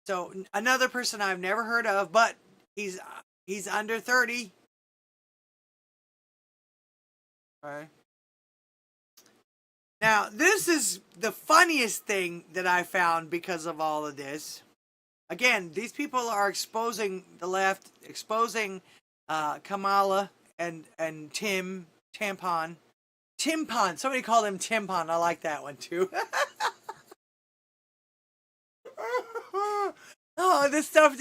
So another person I've never heard of, but he's under 30. All right. Now, this is the funniest thing that I found because of all of this. Again, these people are exposing the left, exposing Kamala and Tampon. Timpon. Somebody called him Timpon. I like that one too. Oh, this stuff.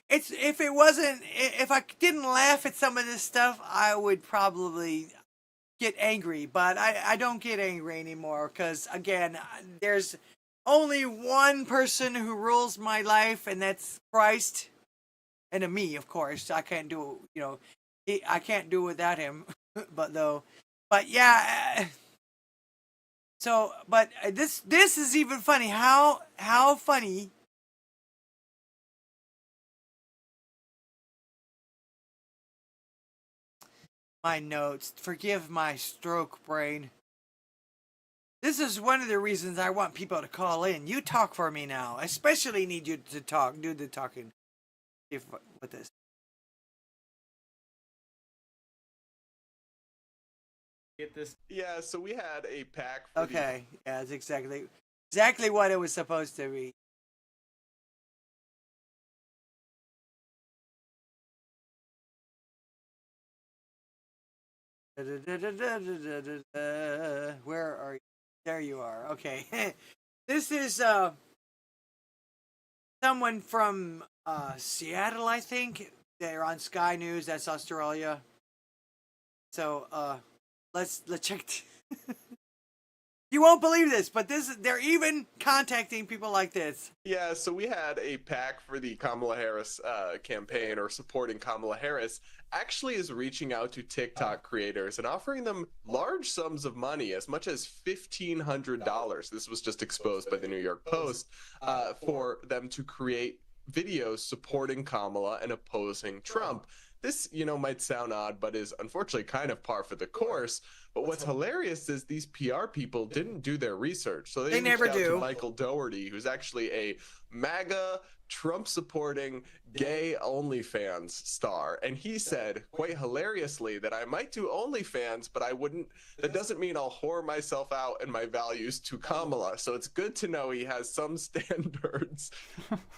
If I didn't laugh at some of this stuff, I would probably get angry, but I don't get angry anymore because, again, there's only one person who rules my life, and that's Christ, and me, of course. I can't do, I can't do without him, but yeah. So, but this is even funny. How funny. My notes. Forgive my stroke brain. This is one of the reasons I want people to call in. You talk for me now. I especially need you to talk. Do the talking. With this.
Get this.
Yeah, so we had a pack for
Okay. Yeah, it's exactly what it was supposed to be. Where are you? There you are. Okay. This is someone from Seattle, I think. They're on Sky News. That's Australia. So let's check. You won't believe this, but they're even contacting people like this.
Yeah, so we had a pack for the Kamala Harris campaign, or supporting Kamala Harris, actually is reaching out to TikTok creators and offering them large sums of money, as much as $1,500. This was just exposed by the New York Post, for them to create videos supporting Kamala and opposing Trump. This, might sound odd, but is unfortunately kind of par for the course. But what's hilarious is these PR people didn't do their research. So they
never
reached out
do.
to Michael Dougherty, who's actually a MAGA, Trump-supporting, gay OnlyFans star. And he said, quite hilariously, that I might do OnlyFans, but I wouldn't. That doesn't mean I'll whore myself out and my values to Kamala. So it's good to know he has some standards.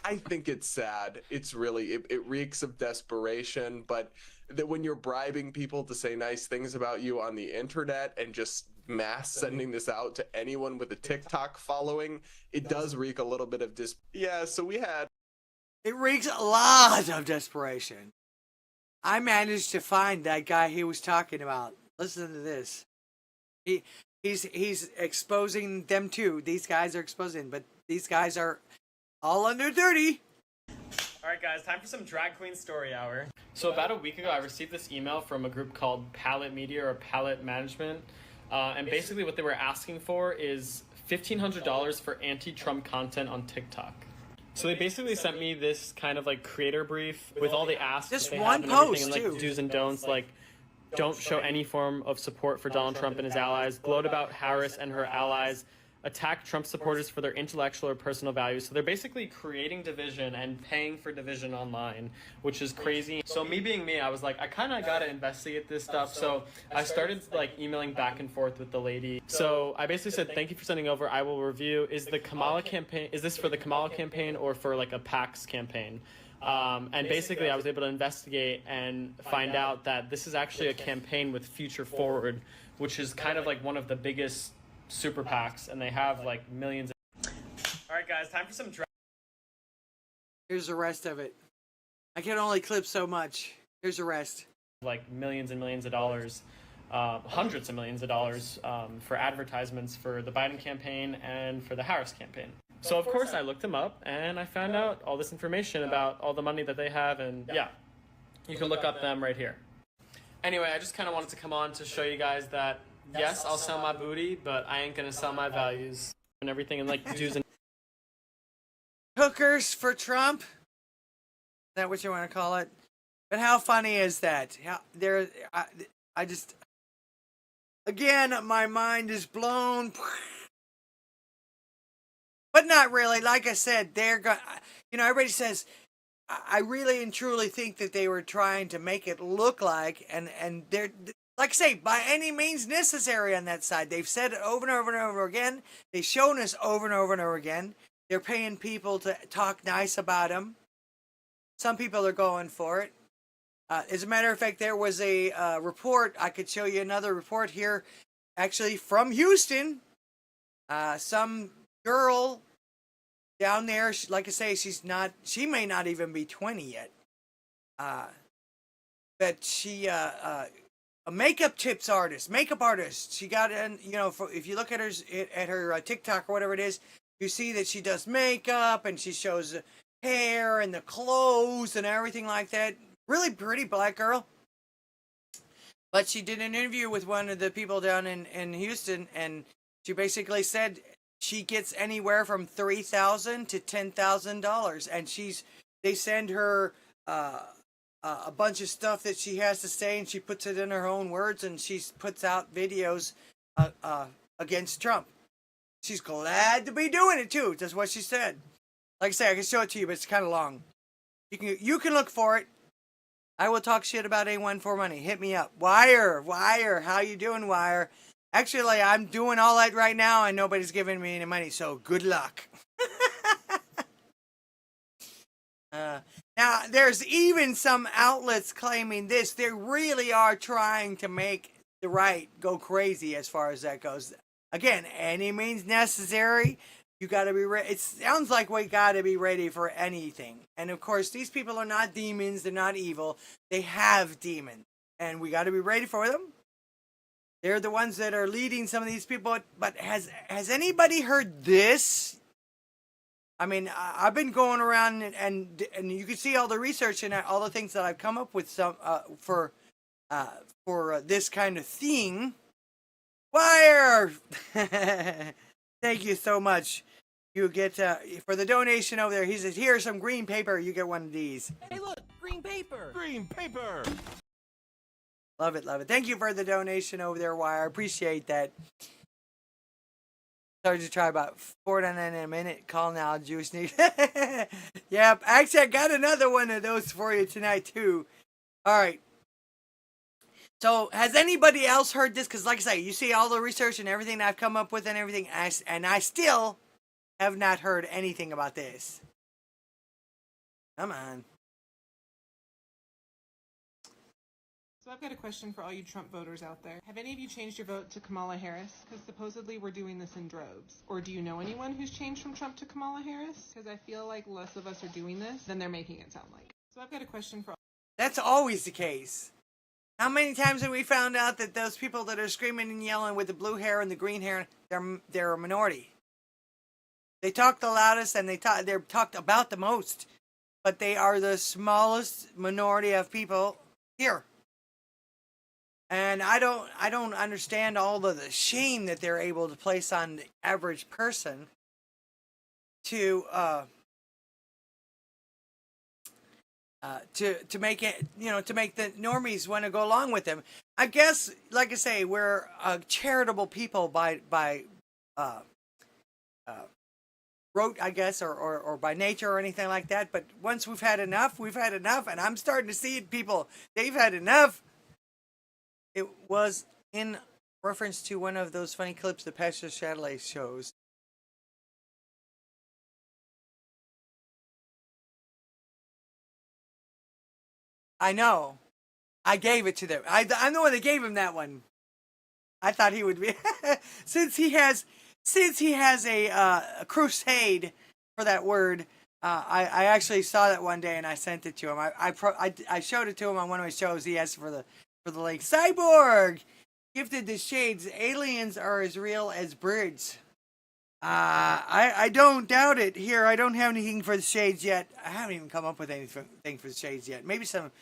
I think it's sad. It's really, it reeks of desperation, but that when you're bribing people to say nice things about you on the internet and just mass sending this out to anyone with a TikTok following, it does reek a little bit of yeah, so we had...
It reeks a lot of desperation. I managed to find that guy he was talking about. Listen to this. He's exposing them too. These guys are exposing, but these guys are all under 30.
Alright guys, time for some drag queen story hour. So about a week ago I received this email from a group called Palette Media or Palette Management. And basically what they were asking for is $1,500 for anti-Trump content on TikTok. So they basically sent me this kind of like creator brief with all the asks
Just
they
one
have and everything
post,
and like
too.
do's and don'ts, like don't show any form of support for Donald Trump and his allies, gloat about Harris and her allies, attack Trump supporters for their intellectual or personal values. So they're basically creating division and paying for division online, which is crazy. So me being me, I was like, I kind of got to investigate this stuff. So I started like emailing back and forth with the lady. So I basically said, thank you for sending over. I will review. Is the Kamala campaign, is this for the Kamala campaign or for like a PAC's campaign? And basically I was able to investigate and find out that this is actually a campaign with Future Forward, which is kind of like one of the biggest super PACs, and they have like millions of... Alright guys, time for some
Here's the rest of it. I can only clip so much. Here's the rest.
Like millions and millions of dollars, hundreds of millions of dollars for advertisements for the Biden campaign and for the Harris campaign. So of course I looked them up and I found out all this information about all the money that they have, and yeah, you can look up them right here. Anyway, I just kind of wanted to come on to show you guys that yes, I'll sell my booty, but I ain't gonna sell my values and everything, and like do's and...
Hookers for Trump? Is that what you want to call it? But how funny is that? I just... Again, my mind is blown. But not really. Like I said, they're going... You know, everybody says... I really and truly think that they were trying to make it look like, and they're... Like I say, by any means necessary on that side. They've said it over and over and over again. They've shown us over and over and over again. They're paying people to talk nice about them. Some people are going for it. As a matter of fact, there was a report. I could show you another report here, actually from Houston. Some girl down there, like I say, she may not even be 20 yet. But she... a makeup tips artist, makeup artist. She got in, you know, if you look at her TikTok or whatever it is, you see that she does makeup and she shows the hair and the clothes and everything like that. Really pretty black girl. But she did an interview with one of the people down in Houston, and she basically said she gets anywhere from $3,000 to $10,000, and they send her a bunch of stuff that she has to say, and she puts it in her own words, and she puts out videos against Trump. She's glad to be doing it too. That's what she said. Like I say, I can show it to you, but it's kind of long. You can look for it. I will talk shit about anyone for money. Hit me up. Wire, how you doing, Wire? Actually, I'm doing all that right now, and nobody's giving me any money, so good luck. Now, there's even some outlets claiming this. They really are trying to make the right go crazy as far as that goes. Again, any means necessary. You got to be ready. It sounds like we got to be ready for anything. And of course, these people are not demons. They're not evil. They have demons. And we got to be ready for them. They're the ones that are leading some of these people. But has anybody heard this? I mean, I've been going around and you can see all the research and all the things that I've come up with for this kind of thing. Wire! Thank you so much. You get for the donation over there. He says, "Here's some green paper. You get one of these."
Hey, look, green paper.
Green paper.
Love it, love it. Thank you for the donation over there, Wire. I appreciate that. Started to try about $4.99 a minute. Call now, Jewish News. Yep. Actually, I got another one of those for you tonight too. All right. So, has anybody else heard this? Because, like I say, you see all the research and everything I've come up with and everything, and I still have not heard anything about this. Come on.
So I've got a question for all you Trump voters out there. Have any of you changed your vote to Kamala Harris? Because supposedly we're doing this in droves. Or do you know anyone who's changed from Trump to Kamala Harris? Because I feel like less of us are doing this than they're making it sound like. So I've got a question for
That's always the case. How many times have we found out that those people that are screaming and yelling with the blue hair and the green hair, they're a minority? They talk the loudest and they're talked about the most, but they are the smallest minority of people here. And I don't understand all of the shame that they're able to place on the average person to make it, to make the normies want to go along with them. I guess, like I say, we're charitable people by rote, I guess, or by nature or anything like that. But once we've had enough, and I'm starting to see it, people. They've had enough. It was in reference to one of those funny clips that Pastor Chatelet shows. I know. I gave it to them. I'm the one that gave him that one. I thought he would be since he has a crusade for that word. I actually saw that one day and I sent it to him. I showed it to him on one of my shows. He asked for the link. Cyborg gifted the shades. Aliens are as real as birds. I don't doubt it. Here, I don't have anything for the shades yet. I haven't even come up with anything for the shades yet. Maybe some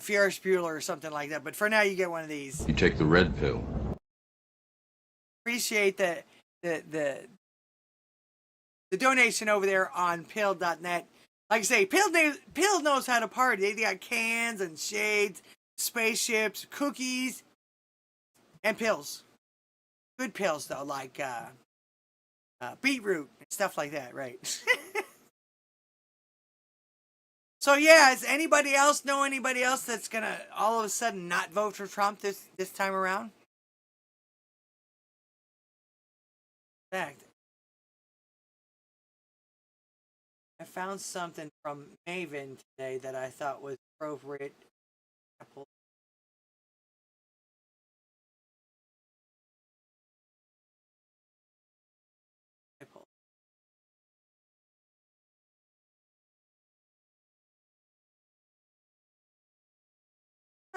Ferris Bueller or something like that. But for now, you get one of these.
You take the red pill.
Appreciate the donation over there on pill.net. Like I say, Pill knows how to party. They got cans and shades, spaceships, cookies, and pills. Good pills though, like beetroot and stuff like that, right? So yeah, does anybody else know anybody else that's gonna all of a sudden not vote for Trump this time around? In fact, I found something from Maven today that I thought was appropriate.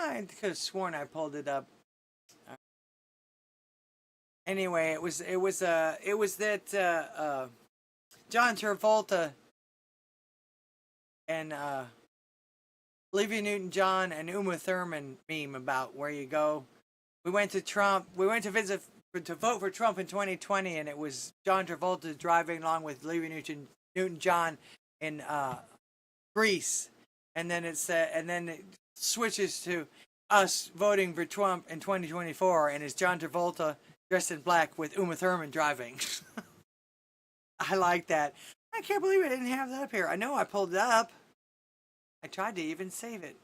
I could have sworn I pulled it up. Anyway, it was that John Travolta and Olivia Newton-John and Uma Thurman meme about where you go. We went to vote for Trump in 2020, and it was John Travolta driving along with Olivia Newton-John in Greece, and then it switches to us voting for Trump in 2024, and it's John Travolta dressed in black with Uma Thurman driving. I like that. I can't believe I didn't have that up here. I know I pulled it up. I tried to even save it.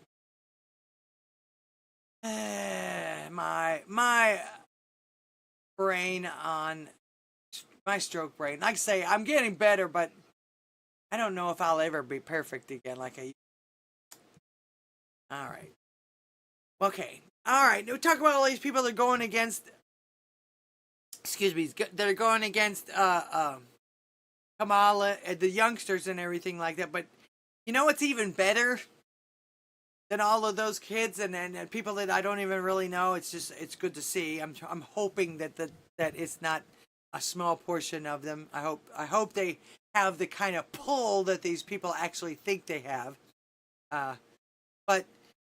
My brain on my stroke brain. Like I say, I'm getting better, but I don't know if I'll ever be perfect again like I. All right. Okay. All right. We'll talk about all these people that are going against. Excuse me. That are going against Kamala, the youngsters and everything like that. But you know what's even better than all of those kids and people that I don't even really know? It's good to see. I'm hoping that it's not a small portion of them. I hope they have the kind of pull that these people actually think they have. But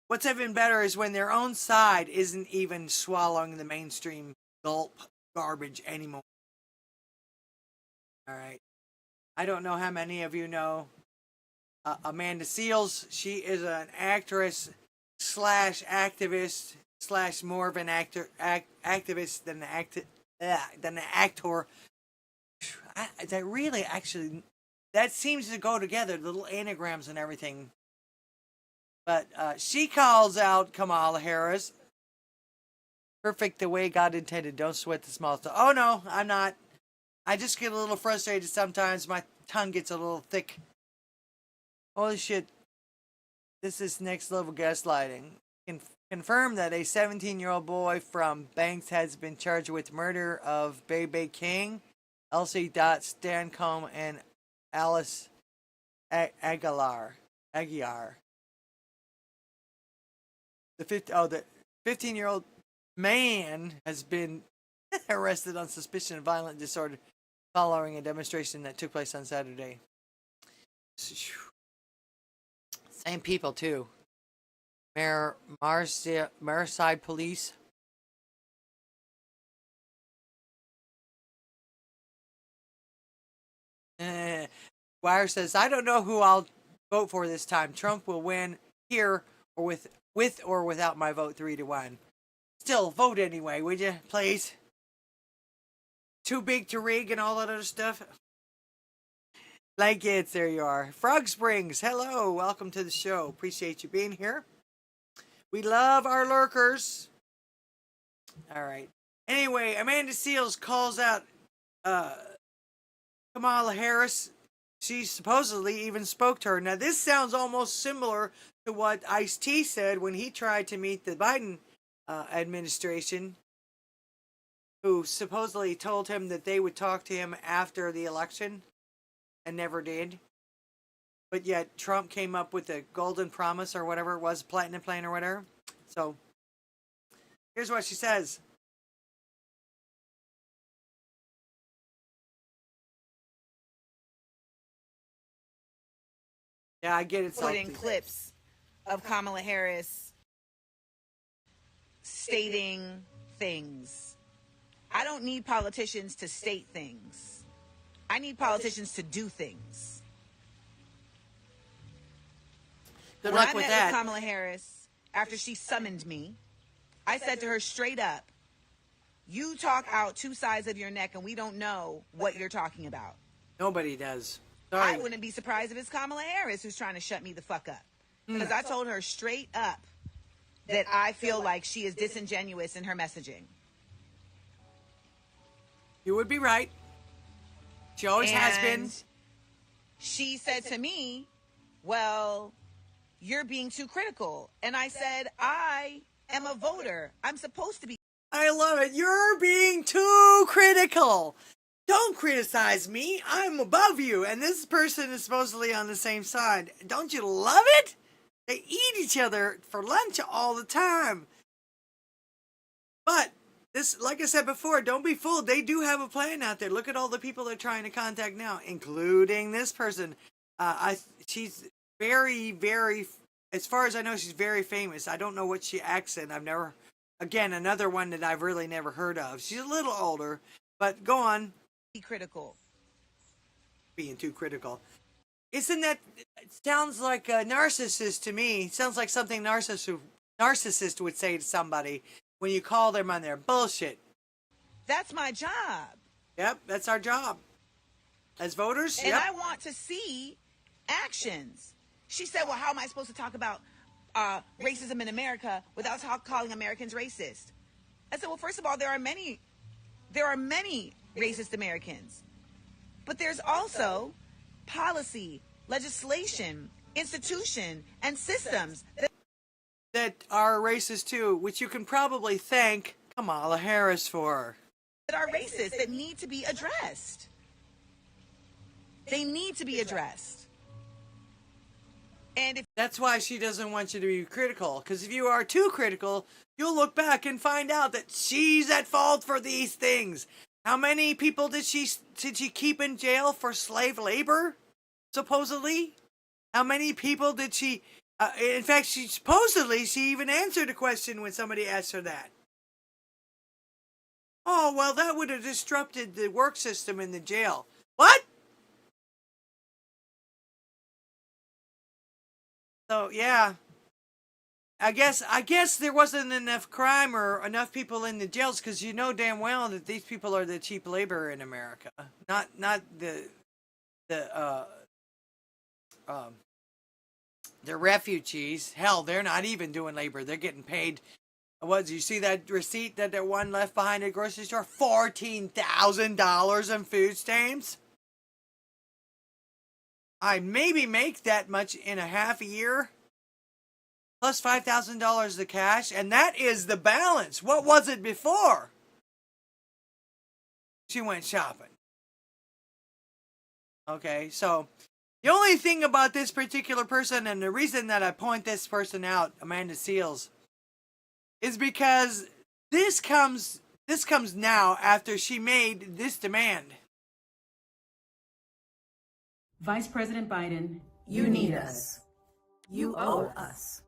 what's even better is when their own side isn't even swallowing the mainstream gulp garbage anymore. All right. I don't know how many of you know Amanda Seales. She is an actress / activist / more of an activist than an actor. That seems to go together, the little anagrams and everything. But she calls out Kamala Harris. Perfect the way God intended. Don't sweat the small stuff. Oh no, I'm not. I just get a little frustrated sometimes. My tongue gets a little thick. Holy shit. This is next level gaslighting. Confirmed that a 17-year-old boy from Banks has been charged with murder of Bebe King, Elsie Stancombe, and Alice Aguilar. the 15-year-old man has been arrested on suspicion of violent disorder following a demonstration that took place on Saturday. Same people too. Marseille police. Wire says, I don't know who I'll vote for this time. Trump will win here or with or without my vote 3-1. Still, vote anyway, would you, please? Too big to rig and all that other stuff. Like it's there you are. Frog Springs, hello, welcome to the show. Appreciate you being here. We love our lurkers. All right. Anyway, Amanda Seals calls out Kamala Harris. She supposedly even spoke to her. Now, this sounds almost similar to what Ice-T said when he tried to meet the Biden administration, who supposedly told him that they would talk to him after the election and never did. But yet Trump came up with the golden promise or whatever it was, platinum plan or whatever. So here's what she says. Yeah, I get it.
Putting clips of Kamala Harris stating things. I don't need politicians to state things. I need politicians to do things.
Good
When
luck
I
with
met
that.
with Kamala Harris, after she summoned me, I said to her straight up, you talk out two sides of your neck and we don't know what you're talking about.
Nobody does. Sorry.
I wouldn't be surprised if it's Kamala Harris who's trying to shut me the fuck up. Because I told her straight up that I feel like she is disingenuous in her messaging.
You would be right. She always has been.
And she said to me, well, you're being too critical. And I said, I am a voter. I'm supposed to be.
I love it. You're being too critical. Don't criticize me. I'm above you. And this person is supposedly on the same side. Don't you love it? They eat each other for lunch all the time. But this, like I said before, don't be fooled. They do have a plan out there. Look at all the people they're trying to contact now, including this person. She's very, very, as far as I know, she's very famous. I don't know what she acts in. I've never, again, another one that I've really never heard of. She's a little older, but go on.
Be critical.
Being too critical. Isn't that, it sounds like a narcissist to me. It sounds like something narcissist would say to somebody when you call them on their bullshit.
That's my job.
Yep, that's our job. As voters,
And
yep.
I want to see actions. She said, well, how am I supposed to talk about racism in America without calling Americans racist? I said, well, first of all, there are many racist Americans. But there's also policy, legislation, institution, and systems
that are racist too, which you can probably thank Kamala Harris for.
That are racist, that need to be addressed. They need to be addressed. And
that's why she doesn't want you to be critical, because if you are too critical, you'll look back and find out that she's at fault for these things. How many people did she keep in jail for slave labor, supposedly? How many people did she... in fact, she even answered a question when somebody asked her that. Oh, well, that would have disrupted the work system in the jail. What? So, yeah. I guess there wasn't enough crime or enough people in the jails, because you know damn well that these people are the cheap labor in America. Not the refugees. Hell, they're not even doing labor. They're getting paid. What, did you see that receipt that one left behind at the grocery store? $14,000 in food stamps? I maybe make that much in a half a year. Plus $5,000 of cash. And that is the balance. What was it before she went shopping? Okay, so the only thing about this particular person, and the reason that I point this person out, Amanda Seals, is because this comes now after she made this demand.
Vice President Biden,
you need us. You owe us.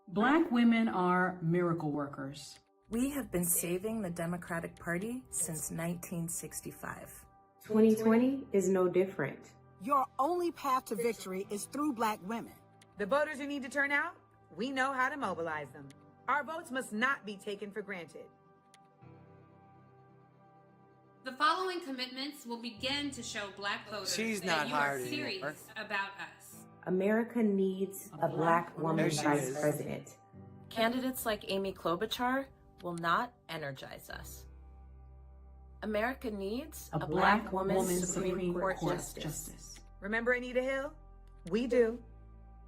Black women are miracle workers.
We have been saving the Democratic Party since 1965.
2020 is no different.
Your only path to victory is through Black women.
The voters who need to turn out, we know how to mobilize them. Our votes must not be taken for granted.
The following commitments will begin to show Black voters
She's
that
not
you
hired
are serious
anymore.
about us.
America needs a Black woman vice president.
Candidates like Amy Klobuchar will not energize us. America needs a Black woman Supreme Court justice.
Remember Anita Hill? We do.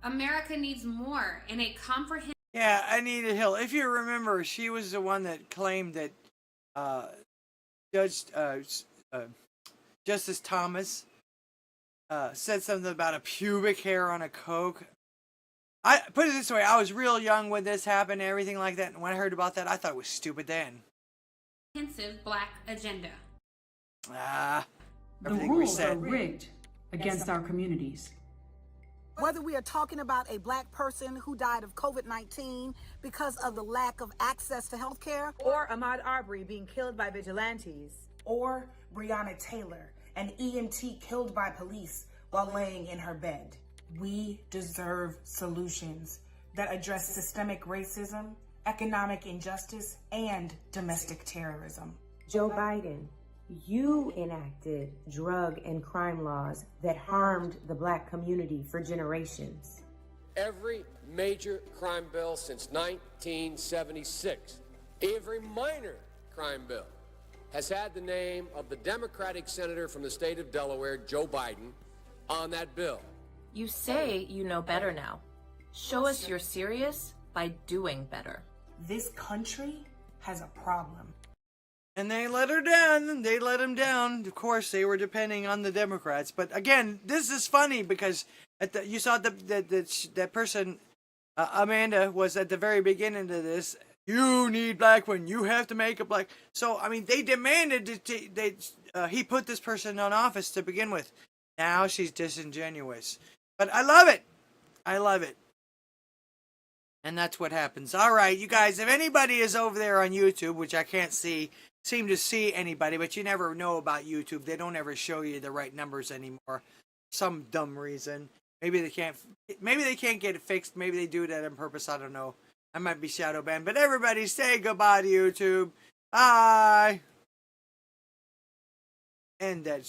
America needs more in a comprehensive...
Yeah, Anita Hill. If you remember, she was the one that claimed that Justice Thomas said something about a pubic hair on a Coke. I put it this way, I was real young when this happened and everything like that, and when I heard about that, I thought it was stupid then.
Black agenda.
The
Everything we
rules are
said.
rigged against our communities.
Whether we are talking about a Black person who died of COVID-19 because of the lack of access to health care,
Or Ahmaud Arbery being killed by vigilantes.
Or Breonna Taylor, an EMT killed by police while laying in her bed. We deserve solutions that address systemic racism, economic injustice, and domestic terrorism.
Joe Biden, you enacted drug and crime laws that harmed the Black community for generations.
Every major crime bill since 1976, every minor crime bill, has had the name of the Democratic senator from the state of Delaware, Joe Biden, on that bill.
You say you know better now. Show us you're serious by doing better.
This country has a problem.
And they let her down. They let him down. Of course, they were depending on the Democrats. But again, this is funny because you saw that person, Amanda, was at the very beginning of this. You need Black women. You have to make a Black. So, I mean, they demanded he put this person on office to begin with. Now she's disingenuous. But I love it. I love it. And that's what happens. All right, you guys, if anybody is over there on YouTube, which I can't seem to see anybody, but you never know about YouTube. They don't ever show you the right numbers anymore. Some dumb reason. Maybe they can't get it fixed. Maybe they do that on purpose. I don't know. I might be shadow banned. But everybody say goodbye to YouTube. Bye. End that shit.